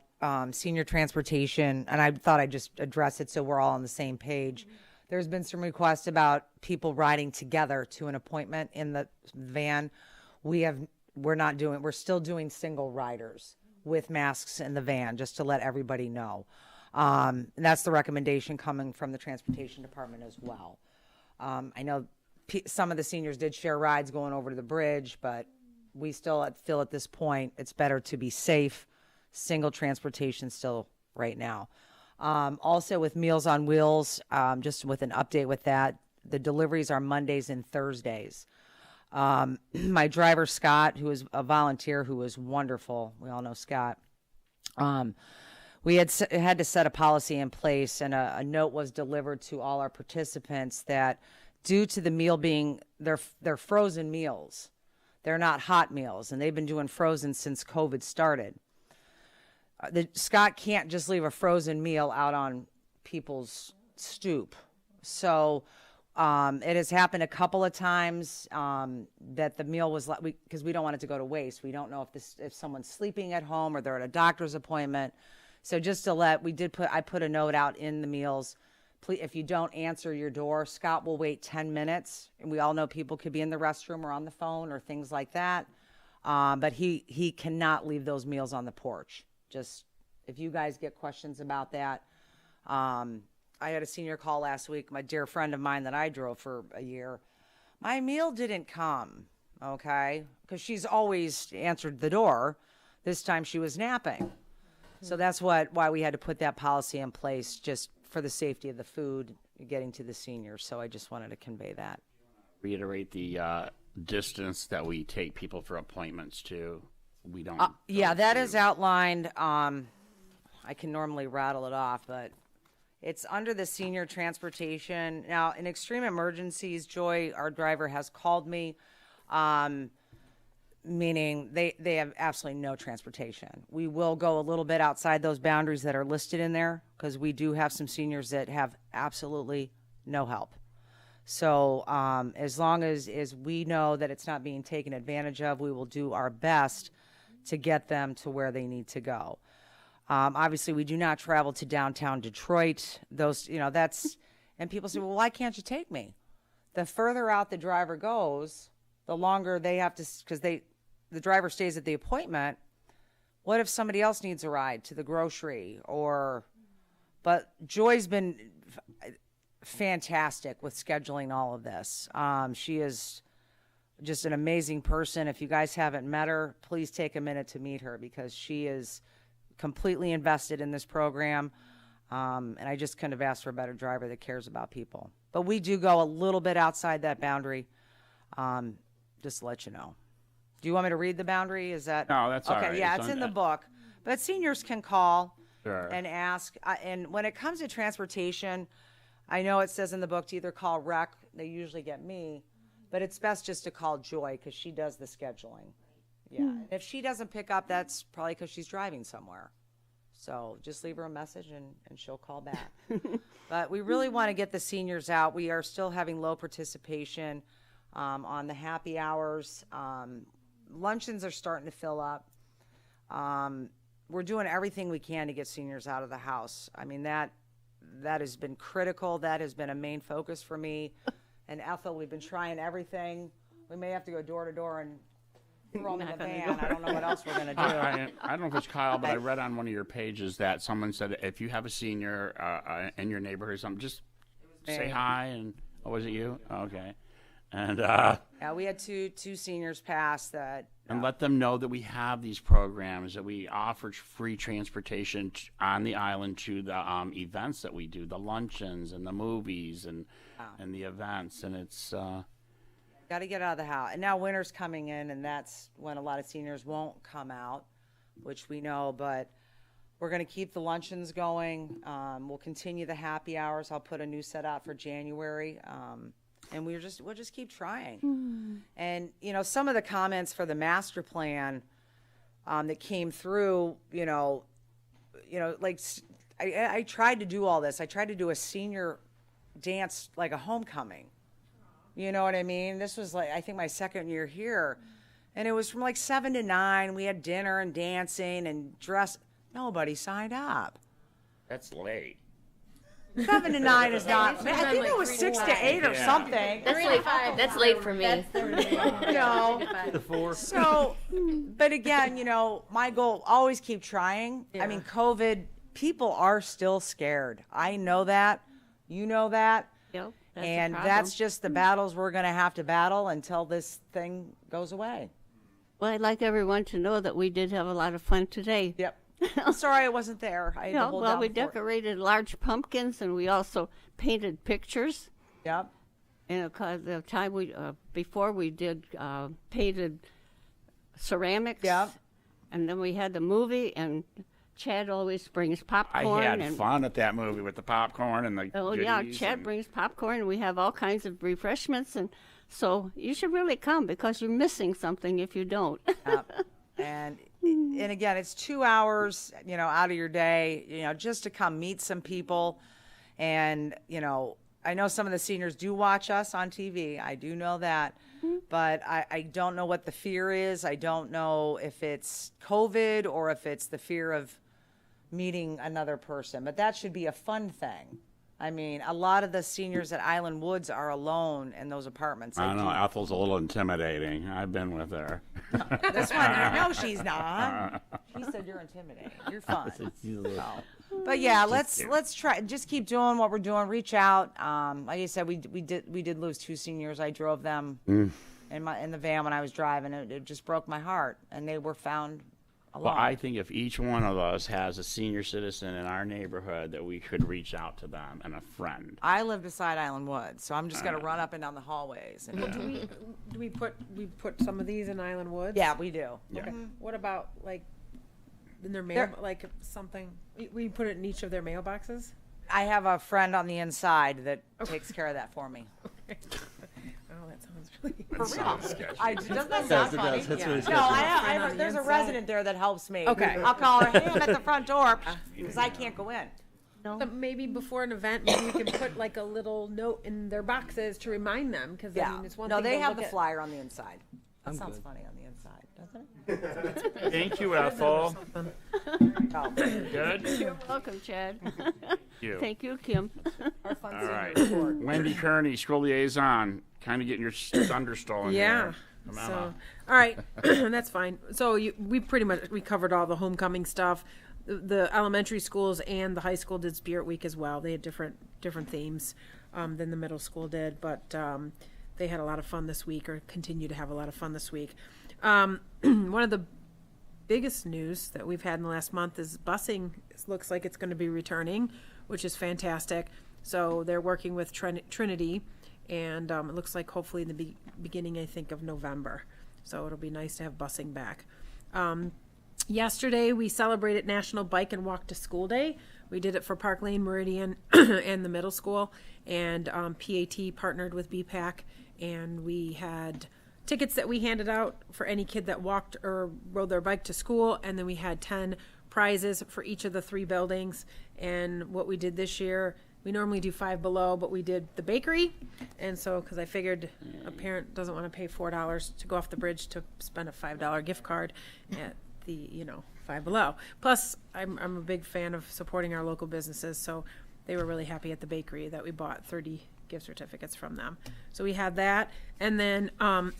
senior transportation, and I thought I'd just address it so we're all on the same page. There's been some requests about people riding together to an appointment in the van. We're still doing single riders with masks in the van, just to let everybody know. And that's the recommendation coming from the transportation department as well. I know some of the seniors did share rides going over to the bridge, but we still feel at this point it's better to be safe. Single transportation still right now. Also with Meals on Wheels, just with an update with that, the deliveries are Mondays and Thursdays. My driver, Scott, who is a volunteer, who is wonderful. We all know Scott. We had to set a policy in place, and a note was delivered to all our participants that due to the meal being, they're frozen meals. They're not hot meals, and they've been doing frozen since COVID started. Scott can't just leave a frozen meal out on people's stoop. So it has happened a couple of times that the meal was because we don't want it to go to waste. We don't know if someone's sleeping at home or they're at a doctor's appointment. So just to I put a note out in the meals. Please, if you don't answer your door, Scott will wait 10 minutes. And we all know people could be in the restroom or on the phone or things like that. But he cannot leave those meals on the porch. Just if you guys get questions about that. I had a senior call last week, my dear friend of mine that I drove for a year. My meal didn't come, okay? Because she's always answered the door. This time she was napping. So that's why we had to put that policy in place, just for the safety of the food getting to the seniors. So I just wanted to convey that. Reiterate the distance that we take people for appointments to. We don't. Yeah, that is outlined. I can normally rattle it off, but it's under the senior transportation. Now, in extreme emergencies, Joy, our driver, has called me, meaning they have absolutely no transportation. We will go a little bit outside those boundaries that are listed in there because we do have some seniors that have absolutely no help. So as long as we know that it's not being taken advantage of, we will do our best to get them to where they need to go. Obviously, we do not travel to downtown Detroit. Those, and people say, well, why can't you take me? The further out the driver goes, the longer they have to, because the driver stays at the appointment. What if somebody else needs a ride to the grocery but Joy's been fantastic with scheduling all of this. She is just an amazing person. If you guys haven't met her, please take a minute to meet her because she is completely invested in this program. And I just couldn't have asked for a better driver that cares about people. But we do go a little bit outside that boundary, just to let you know. Do you want me to read the boundary? Is that No, that's all okay? right. Yeah, it's in the book. But seniors can call Sure. and ask. And when it comes to transportation, I know it says in the book to either call Rec. They usually get me. But it's best just to call Joy because she does the scheduling. Yeah. If she doesn't pick up, that's probably because she's driving somewhere. So just leave her a message and she'll call back. But we really want to get the seniors out. We are still having low participation on the happy hours. Luncheons are starting to fill up. We're doing everything we can to get seniors out of the house. I mean, that has been critical. That has been a main focus for me. And Ethel, we've been trying everything. We may have to go door to door and throw them in the van. I don't know what else we're going to do. I don't know if it's Kyle, but I read on one of your pages that someone said if you have a senior in your neighborhood or something, just say hi. And was it you? Okay. And yeah, we had two seniors pass that. And let them know that we have these programs, that we offer free transportation on the island to the events that we do, the luncheons and the movies and the events. And it's got to get out of the house. And now winter's coming in, and that's when a lot of seniors won't come out, which we know. But we're going to keep the luncheons going. We'll continue the happy hours. I'll put a new set out for January. And we'll just keep trying. And, you know, some of the comments for the master plan that came through, like I tried to do all this. I tried to do a senior dance, like a homecoming. You know what I mean? This was like, I think my second year here. And it was from like 7 to 9. We had dinner and dancing and dress. Nobody signed up. That's late. 7 to 9 is not. I think it was 6 to 8 or something. That's late for me. So, but again, my goal, always keep trying. Yeah. I mean, COVID, people are still scared. I know that. You know that. Yep, And that's that's just the battles we're going to have to battle until this thing goes away. Well, I'd like everyone to know that we did have a lot of fun today. Yep. I'm sorry I wasn't there. I had to hold down we the fort. decorated large pumpkins, and we also painted pictures. Yep. And the time before we did painted ceramics. Yep. And then we had the movie, and Chad always brings I popcorn. had fun at that movie with the popcorn and the Oh yeah, goodies Chad and- brings popcorn, and we have all kinds of refreshments, and so you should really come because you're missing something if you don't. And again, it's 2 hours, out of your day, just to come meet some people. And, I know some of the seniors do watch us on TV. I do know that. But I don't know what the fear is. I don't know if it's COVID or if it's the fear of meeting another person. But that should be a fun thing. I mean, a lot of the seniors at Island Woods are alone in those apartments. I don't know. Ethel's a little intimidating. I've been with her. This one, no, she's not. She said you're intimidating. You're fun. But yeah, let's try. Just keep doing what we're doing. Reach out. Like I said, we did lose 2 seniors. I drove them in the van when I was driving. It just broke my heart, and they were found alone. Well, I think if each one of us has a senior citizen in our neighborhood, that we could reach out to them and a friend. I live beside Island Woods, so I'm just gonna run up and down the hallways. And Do we put some of these in Island Woods? yeah, we do. Okay. What about like in their mail, like something? We put it in each of their mailboxes. I have a friend on the inside that takes care of that for me. Oh, that sounds really. For real. Doesn't that It sound does, it funny? does. That's Yeah. really No, sketchy. there's a resident there that helps me. Okay. I'll call her, hey, I'm at the front door, because I can't go in. But maybe before an event, maybe we can put like a little note in their boxes to remind them. Because I mean, it's one No, thing they to have look the at. flyer on the inside. That sounds funny on the inside, doesn't it? Thank you, Ethel. Oh. Good? You're welcome, Chad. You. Thank you, Kim. Our fun All senior right. report. Wendy Kearney, school liaison, kind of getting your thunder stolen Yeah. here. From Emma. So, all right, that's fine. So we covered all the homecoming stuff. The elementary schools and the high school did Spirit Week as well. They had different themes than the middle school did, but they had a lot of fun this week, or continue to have a lot of fun this week. One of the biggest news that we've had in the last month is busing. It looks like it's going to be returning, which is fantastic. So they're working with Trinity, and it looks like hopefully in the beginning, I think, of November. So it'll be nice to have busing back. Yesterday, we celebrated National Bike and Walk to School Day. We did it for Park Lane, Meridian, and the middle school. And PAT partnered with BPAC, and we had tickets that we handed out for any kid that walked or rode their bike to school. And then we had 10 prizes for each of the 3 buildings. And what we did this year, we normally do Five Below, but we did the bakery. And so, because I figured a parent doesn't want to pay $4 to go off the bridge to spend a $5 gift card at the, Five Below. Plus, I'm a big fan of supporting our local businesses, so they were really happy at the bakery that we bought 30 gift certificates from them. So we had that. And then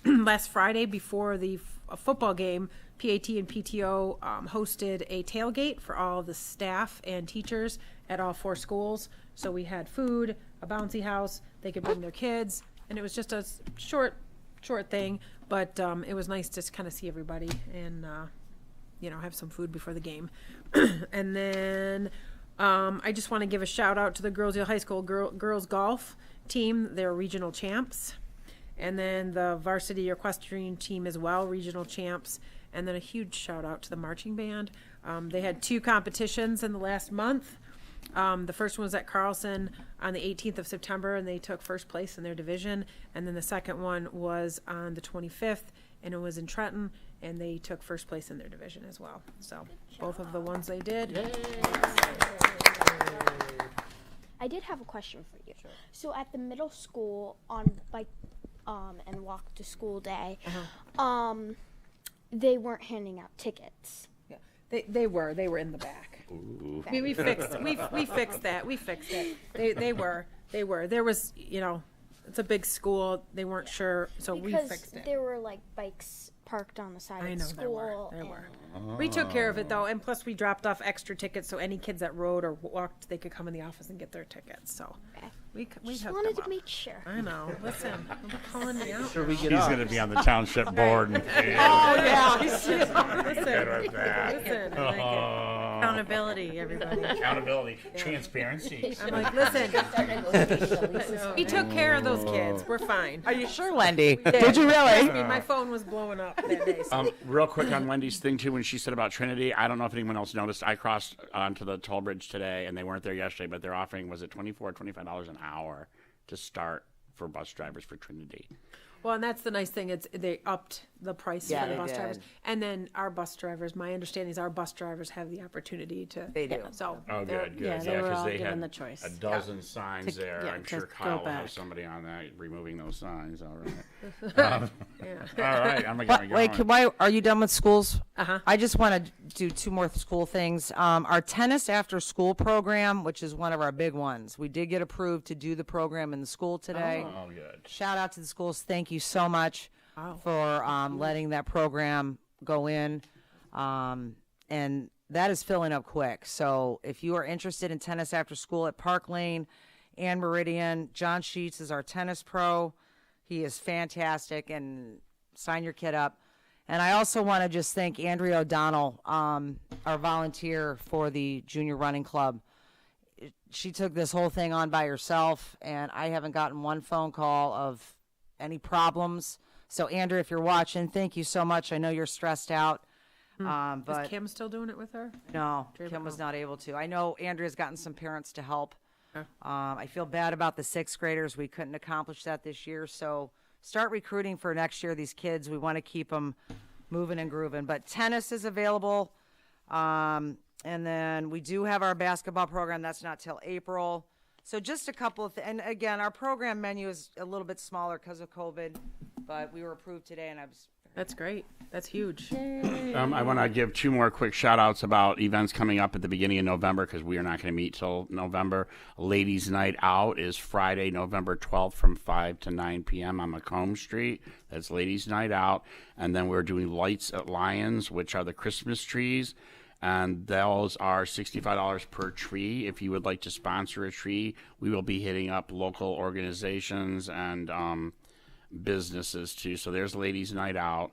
last Friday, before the football game, PAT and PTO hosted a tailgate for all the staff and teachers at all 4 schools. So we had food, a bouncy house, they could bring their kids, and it was just a short thing, but it was nice to kind of see everybody and have some food before the game. And then I just want to give a shout out to the Girls High School girls golf team. They're regional champs. And then the varsity equestrian team as well, regional champs. And then a huge shout out to the marching band. They had 2 competitions in the last month. The first one was at Carlson on the 18th of September, and they took first place in their division. And then the second one was on the 25th, and it was in Trenton, and they took first place in their division as well. So both of the ones they did. I did have a question for you. Sure. So at the middle school on bike and walk to school day, they weren't handing out tickets. Yeah, they were in the back. Ooh. We fixed that. We fixed it. They were. There was, it's a big school. They weren't sure, so we fixed it. There were like bikes parked on the side of the school. There were. We took care of it though, and plus we dropped off extra tickets so any kids that rode or walked, they could come in the office and get their tickets. So we just hooked wanted them to make sure. I know. Listen, I'm calling me out. Sure, we He's get up. going to be on the township board. And, Listen. Accountability, everybody. Accountability, transparency. I'm like, listen. We took care of those kids. We're fine. Are you sure, Wendy? Did Did you really? I mean, my phone was blowing up that day. So. Real quick on Wendy's thing too, when she said about Trinity, I don't know if anyone else noticed. I crossed onto the toll bridge today, and they weren't there yesterday, but they're offering, was it $25 an hour to start for bus drivers for Trinity. Well, and that's the nice thing. They upped the price for the they bus did. drivers, and then our bus drivers. My understanding is our bus drivers have the opportunity to. They do. So. Oh, good. Yeah, they were because all they given had the choice. a dozen signs there. yeah, I'm to sure go Kyle will have back. somebody on that removing those signs. All right. All right. I'm going to Wait, are you done with schools? Uh-huh. I just want to do 2 more school things. Our tennis after school program, which is one of our big ones, we did get approved to do the program in the school today. Oh, good. Shout out to the schools. Thank you so much for letting that program go in. And that is filling up quick. So if you are interested in tennis after school at Park Lane and Meridian, John Sheets is our tennis pro. He is fantastic, and sign your kid up. And I also want to just thank Andrea O'Donnell, our volunteer for the junior running club. She took this whole thing on by herself, and I haven't gotten one phone call of any problems. So, Andrea, if you're watching, thank you so much. I know you're stressed out. But Is Kim still doing it with her? no, Kim was not able to. I know Andrea's gotten some parents to help. I feel bad about the 6th graders. We couldn't accomplish that this year. So start recruiting for next year, these kids. We want to keep them moving and grooving. But tennis is available. And then we do have our basketball program. That's not till April. So just a couple of and again, our program menu is a little bit smaller because of COVID, but we were approved today, and I was That's great. That's huge. I want to give 2 more quick shout outs about events coming up at the beginning of November, because we are not going to meet till November. Ladies Night Out is Friday, November 12th from 5 to 9 p.m. on Macomb Street. That's Ladies Night Out. And then we're doing Lights at Lions, which are the Christmas trees. And those are $65 per tree. If you would like to sponsor a tree, we will be hitting up local organizations and businesses too. So there's Ladies Night Out,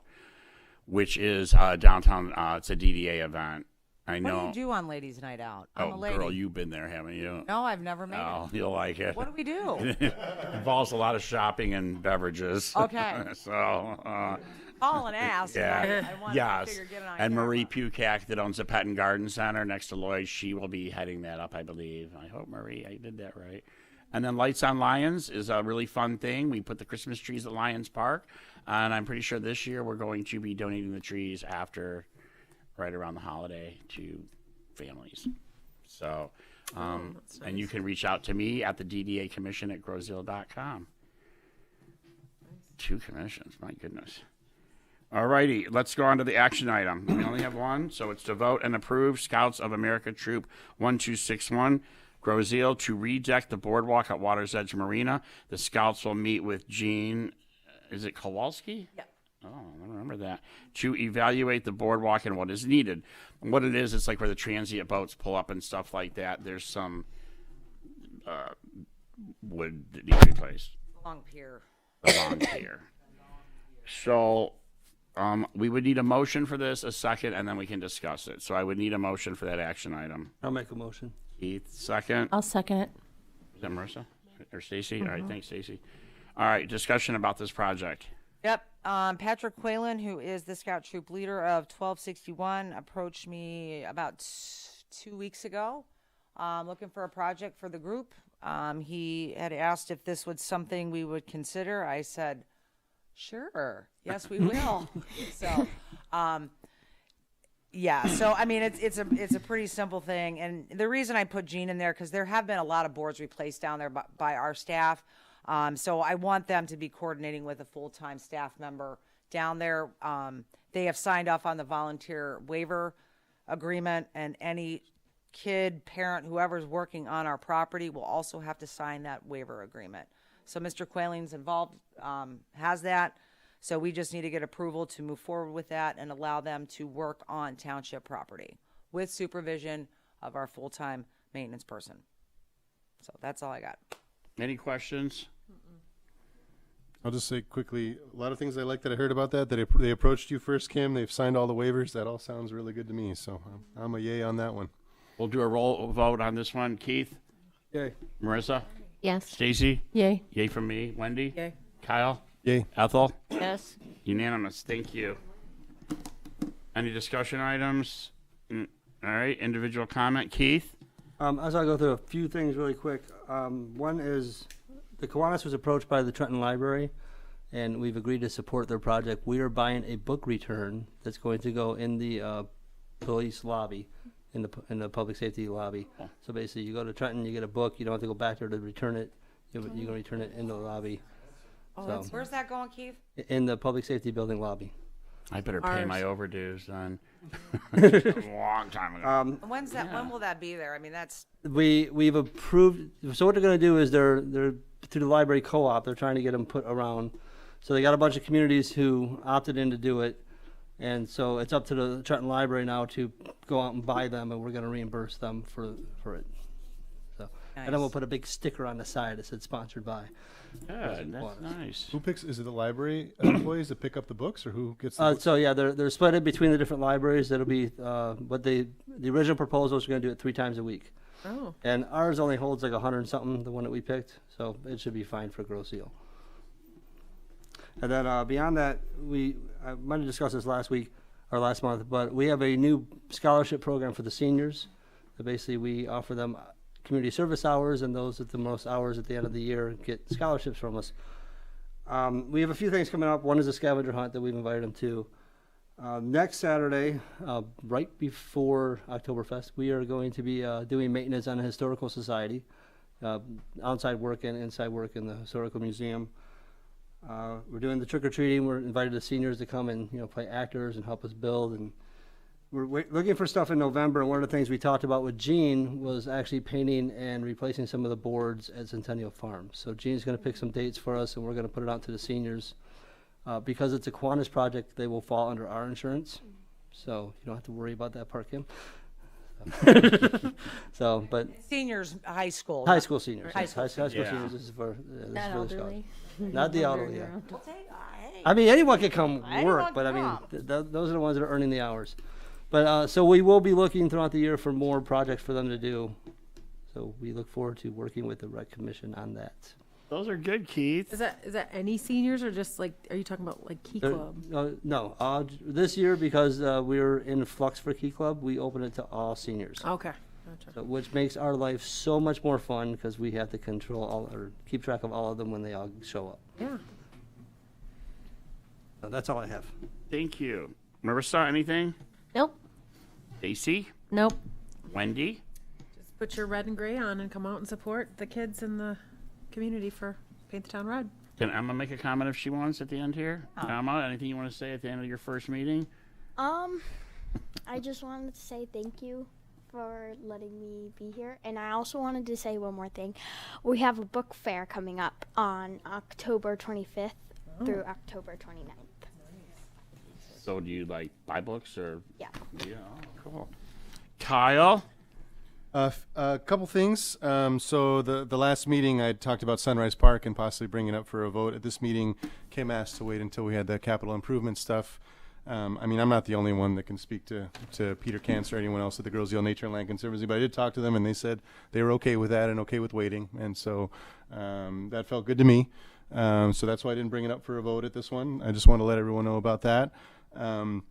which is downtown. It's a DDA event. I know. What do you do on Ladies Night Out? I'm a Oh, lady. girl, you've been there, haven't you? No, I've never made Oh, it. you'll like it. What do we do? It involves a lot of shopping and beverages. Okay. So, Call and ask. yeah. I want Yes. to figure get it on And camera. Marie Pukak, that owns the Pet and Garden Center next to Lloyd, she will be heading that up, I believe. I hope, Marie, I did that right. And then Lights on Lions is a really fun thing. We put the Christmas trees at Lions Park, and I'm pretty sure this year we're going to be donating the trees after, right around the holiday, to families. So, and you can reach out to me at the DDA Commission at grozil.com. 2 commissions, my goodness. All righty, let's go on to the action item. We only have one, so it's to vote and approve Scouts of America Troop 1261, Grozil, to redeck the boardwalk at Water's Edge Marina. The Scouts will meet with Gene, is it Kowalski? Yeah. Oh, I remember that. To evaluate the boardwalk and what is needed. And what it is, it's like where the transient boats pull up and stuff like that. There's some wood that needs to be replaced. Long pier. The long pier. So we would need a motion for this, a second, and then we can discuss it. So I would need a motion for that action item. I'll make a motion. Keith, second. I'll second it. Is that Marissa or Stacy? All right, thanks, Stacy. All right, discussion about this project. Yep. Patrick Quaylen, who is the scout troop leader of 1261, approached me about 2 weeks ago, looking for a project for the group. He had asked if this was something we would consider. I said, sure, yes, we will. So, yeah. So, I mean, it's a pretty simple thing. And the reason I put Jean in there, because there have been a lot of boards replaced down there by our staff. So I want them to be coordinating with a full-time staff member down there. They have signed off on the volunteer waiver agreement, and any kid, parent, whoever's working on our property will also have to sign that waiver agreement. So Mr. Quayling's involved, has that. So we just need to get approval to move forward with that and allow them to work on township property with supervision of our full-time maintenance person. So that's all I got. Any questions? I'll just say quickly, a lot of things I like that I heard about that they approached you first, Kim. They've signed all the waivers. That all sounds really good to me. So I'm a yay on that one. We'll do a roll vote on this one. Keith? Yay. Marissa? Yes. Stacy? Yay. Yay from me. Wendy? Yay. Kyle? Yay. Ethel? Yes. Unanimous. Thank you. Any discussion items? All right. Individual comment. Keith? As I go through a few things really quick, one is the Kiwanis was approached by the Trenton Library, and we've agreed to support their project. We are buying a book return that's going to go in the police lobby, in the public safety lobby. So basically, you go to Trenton, you get a book. You don't have to go back there to return it. You can return it in the lobby. So, Where's that going, Keith? in the public safety building lobby. I better pay Ours. my overdues then. A long time ago. When's that? When will that be there? I mean, that's We've approved. So what they're going to do is they're through the library co-op. They're trying to get them put around. So they got a bunch of communities who opted in to do it, and so it's up to the Trenton Library now to go out and buy them, and we're going to reimburse them for it. So and then we'll put a big sticker on the side that said sponsored by. Good. That's nice. Who picks? Is it the library employees that pick up the books, or who gets? The books? So yeah, they're split in between the different libraries. That'll be what the original proposal is going to do it 3 times a week. Oh. And ours only holds like 100 and something, the one that we picked, so it should be fine for gross seal. And then beyond that, I might have discussed this last week or last month, but we have a new scholarship program for the seniors. So basically, we offer them community service hours, and those with the most hours at the end of the year get scholarships from us. We have a few things coming up. One is a scavenger hunt that we've invited them to. Next Saturday, right before Oktoberfest, we are going to be doing maintenance on the Historical Society, outside work and inside work in the Historical Museum. We're doing the trick-or-treating. We're invited the seniors to come and play actors and help us build. And we're looking for stuff in November. And one of the things we talked about with Gene was actually painting and replacing some of the boards at Centennial Farm. So Gene's going to pick some dates for us, and we're going to put it out to the seniors. Because it's a Kiwanis project, they will fall under our insurance. So you don't have to worry about that part, Kim. So, but seniors, high school. high school seniors. High High school school Yeah. seniors. This is for this Not is for the elderly. Scouts. Not the elderly. Yeah. We'll take, hey, I mean, anyone can come Anyone work, can but I mean, come. those are the ones that are earning the hours. But so we will be looking throughout the year for more projects for them to do. So we look forward to working with the Rec Commission on that. Those are good, Keith. Is that any seniors or just like, are you talking about like Key Club? No, this year because we're in flux for Key Club, we open it to all seniors. Okay. Gotcha. So, which makes our life so much more fun because we have to control all or keep track of all of them when they all show up. Yeah. So that's all I have. Thank you. Marissa, anything? Nope. Stacy? Nope. Wendy? Just put your red and gray on and come out and support the kids in the community for Paint the Town Red. Can Emma make a comment if she wants at the end here? Emma, anything you want to say at the end of your first meeting? I just wanted to say thank you for letting me be here. And I also wanted to say one more thing. We have a book fair coming up on October 25th through October 29th. So do you like buy books or? Yeah. Yeah, cool. Kyle? A couple things. So the last meeting I talked about Sunrise Park and possibly bringing it up for a vote. At this meeting, Kim asked to wait until we had the capital improvement stuff. I mean, I'm not the only one that can speak to Peter Kantz or anyone else at the Girls Yell Nature and Land Conservancy, but I did talk to them and they said they were okay with that and okay with waiting. And so that felt good to me. So that's why I didn't bring it up for a vote at this one. I just want to let everyone know about that. And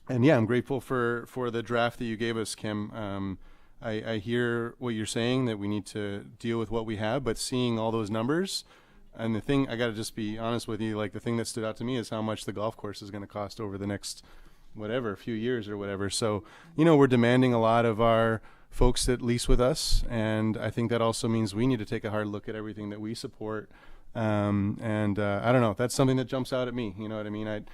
yeah, I'm grateful for the draft that you gave us, Kim. I hear what you're saying, that we need to deal with what we have, but seeing all those numbers, and the thing, I got to just be honest with you, like the thing that stood out to me is how much the golf course is going to cost over the next few years or whatever. So, we're demanding a lot of our folks that lease with us, and I think that also means we need to take a hard look at everything that we support. I don't know, that's something that jumps out at me. You know what I mean?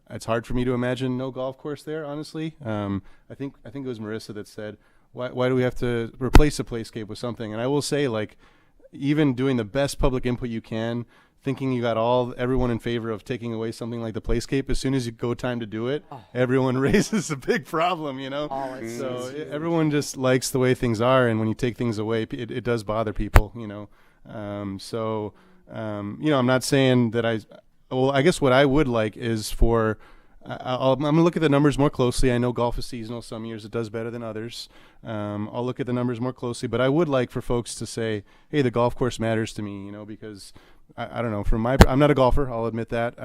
It's hard for me to imagine no golf course there, honestly. I think it was Marissa that said, why do we have to replace a Playscape with something? And I will say, like, even doing the best public input you can, thinking you got everyone in favor of taking away something like the Playscape, as soon as you go time to do it, everyone raises a big problem, So everyone just likes the way things are, and when you take things away, it does bother people, I'm not saying that I guess what I would like is for, I'm going to look at the numbers more closely. I know golf is seasonal. Some years it does better than others. I'll look at the numbers more closely, but I would like for folks to say, hey, the golf course matters to me, because I don't know, I'm not a golfer, I'll admit that.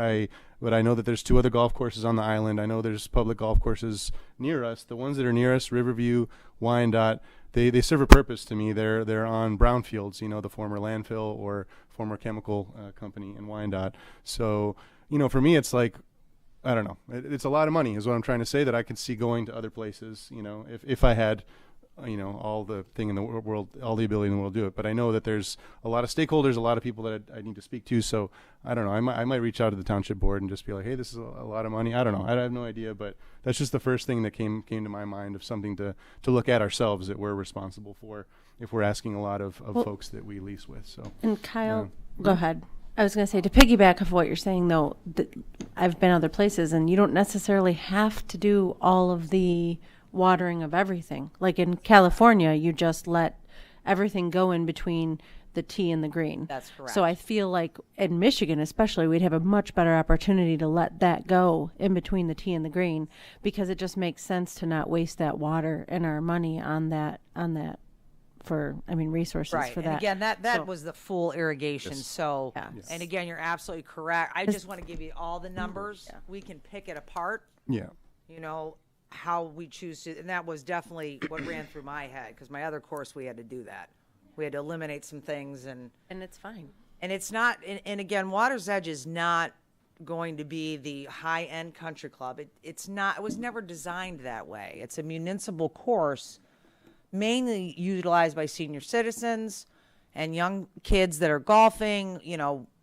But I know that there's 2 other golf courses on the island. I know there's public golf courses near us. The ones that are near us, Riverview, Wyandotte, they serve a purpose to me. They're on brownfields, the former landfill or former chemical company in Wyandotte. So, for me, it's like, I don't know. It's a lot of money is what I'm trying to say, that I could see going to other places, if I had, all the thing in the world, all the ability in the world to do it. But I know that there's a lot of stakeholders, a lot of people that I need to speak to. So I don't know. I might reach out to the township board and just be like, hey, this is a lot of money. I don't know. I have no idea. But that's just the first thing that came to my mind of something to look at ourselves that we're responsible for if we're asking a lot of folks that we lease with. So. And Kyle, go ahead. I was going to say, to piggyback off what you're saying, though, I've been other places, and you don't necessarily have to do all of the watering of everything. Like in California, you just let everything go in between the tee and the green. That's correct. So I feel like in Michigan especially, we'd have a much better opportunity to let that go in between the tee and the green, because it just makes sense to not waste that water and our money on that resources right. for And that. again, that was the full irrigation. Yes. So, Yes. and again, you're absolutely correct. I just want to give you all the numbers. Yeah. We can pick it apart. Yeah. How we choose to, and that was definitely what ran through my head, because my other course we had to do that. We had to eliminate some things, and it's fine. And it's not, and again, Water's Edge is not going to be the high-end country club. It was never designed that way. It's a municipal course mainly utilized by senior citizens and young kids that are golfing.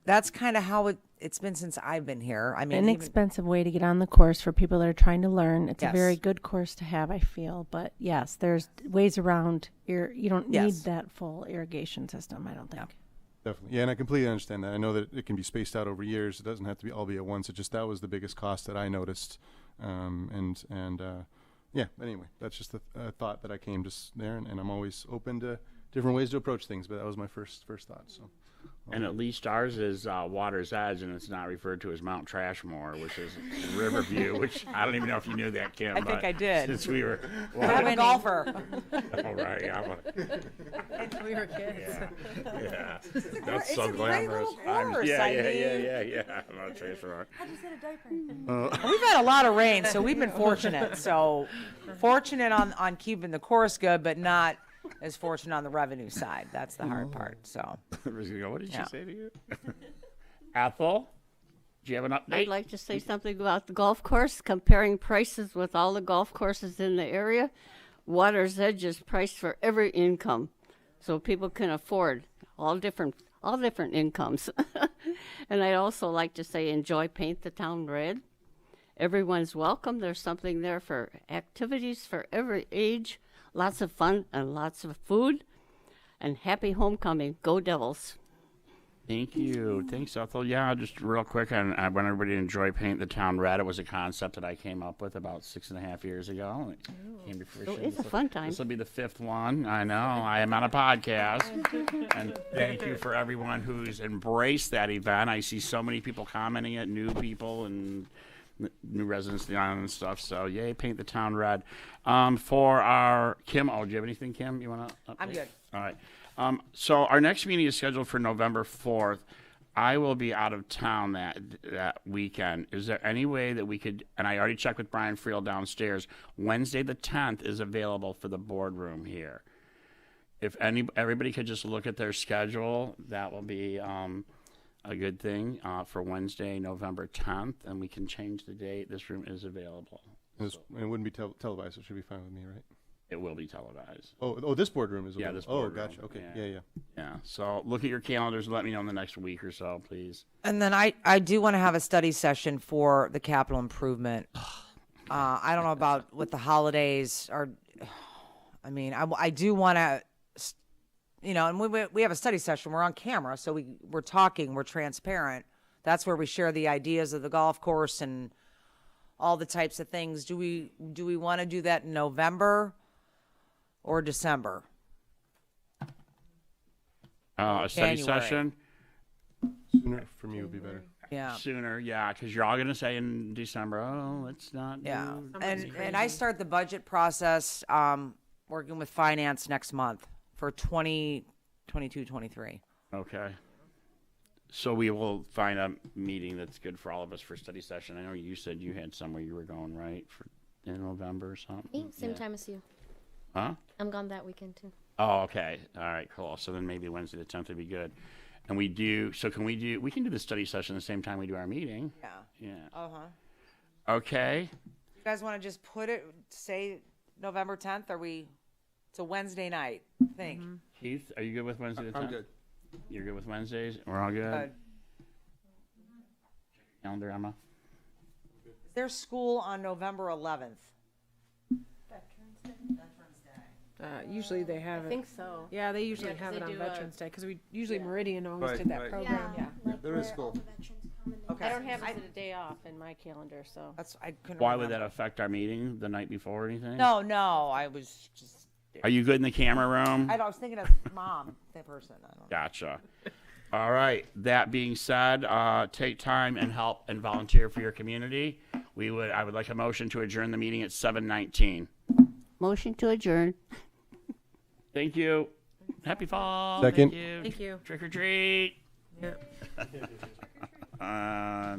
That's kind of how it's been since I've been here. I mean, Inexpensive way to get on the course for people that are trying to learn. It's Yes. a very good course to have, I feel. But yes, there's ways around. You don't need Yes. that full irrigation system, I don't think. Definitely. Yeah, and I completely understand that. I know that it can be spaced out over years. It doesn't have to be all be at once. It just, that was the biggest cost that I noticed. Yeah, anyway, that's just a thought that I came just there, and I'm always open to different ways to approach things, but that was my first thought. So. And at least ours is Water's Edge, and it's not referred to as Mount Trashmore, which is Riverview, which I don't even know if you knew that, Kim. I think I did. Since we were... I'm a golfer. All right. We were kids. Yeah. It's That's so a great glamorous. little course. Yeah. Mount Trashmore. We've had a lot of rain, so we've been fortunate. So fortunate on keeping the course good, but not as fortunate on the revenue side. That's the hard part. So. What did she say to you? Ethel, do you have an update? I'd like to say something about the golf course, comparing prices with all the golf courses in the area. Water's Edge is priced for every income, so people can afford all different incomes. And I'd also like to say, enjoy Paint the Town Red. Everyone's welcome. There's something there for activities for every age, lots of fun and lots of food. And happy homecoming. Go Devils. Thank you. Thanks, Ethel. Yeah, just real quick, I want everybody to enjoy Paint the Town Red. It was a concept that I came up with about 6.5 years ago. And it came to fruition. It's a fun time. This will be the 5th one. I know. I am on a podcast. And thank you for everyone who's embraced that event. I see so many people commenting it, new people and new residents of the island and stuff. So, yay, Paint the Town Red. For our Kim, do you have anything, Kim, you want to update? I'm good. All right. So our next meeting is scheduled for November 4th. I will be out of town that weekend. Is there any way that we could, and I already checked with Brian Friel downstairs, Wednesday the 10th is available for the boardroom here. If everybody could just look at their schedule, that will be a good thing for Wednesday, November 10th, and we can change the date. This room is available. It wouldn't be televised, so it should be fine with me, right? It will be televised. Oh, this boardroom is available. Yeah, this boardroom. Oh, gotcha. Okay. Yeah. Yeah. So look at your calendars and let me know in the next week or so, please. And then I do want to have a study session for the capital improvement. I don't know about with the holidays or, I mean, I do want to, and we have a study session. We're on camera, so we're talking, we're transparent. That's where we share the ideas of the golf course and all the types of things. Do we want to do that in November or December? A study January. session? Sooner for me would be better. Yeah. Sooner, yeah, because you're all going to say in December, oh, let's not Yeah. do And I start the budget process working with finance next month for 2022, 23. Okay. So we will find a meeting that's good for all of us for study session. I know you said you had somewhere you were going, right, in November or something? Me, same Yeah. time as you. Huh? I'm gone that weekend too. Oh, okay. All right, cool. So then maybe Wednesday the 10th would be good. And we can do the study session the same time we do our meeting. Yeah. Yeah. Uh-huh. Okay. You guys want to just say November 10th? It's a Wednesday night, I think. Keith, are you good with Wednesday the 10th? I'm good. You're good with Wednesdays? We're all good? Good. Calendar, Emma? Is there school on November 11th? Usually they have I it. think so. Yeah, they usually Yeah, 'cause have they it on do, Veterans Day because we usually Meridian always Right, did that right. program. Like There is where school. all the veterans come and they Okay. I don't have it a day off in my calendar, so. I couldn't Why would that remember. affect our meeting the night before or anything? No, I was just. Are you good in the camera room? I was thinking of mom, that person. I don't know. Gotcha. All right. That being said, take time and help and volunteer for your community. I would like a motion to adjourn the meeting at 7:19. Motion to adjourn. Thank you. Happy fall. Second. Thank you. Thank you. Trick or treat. Yeah.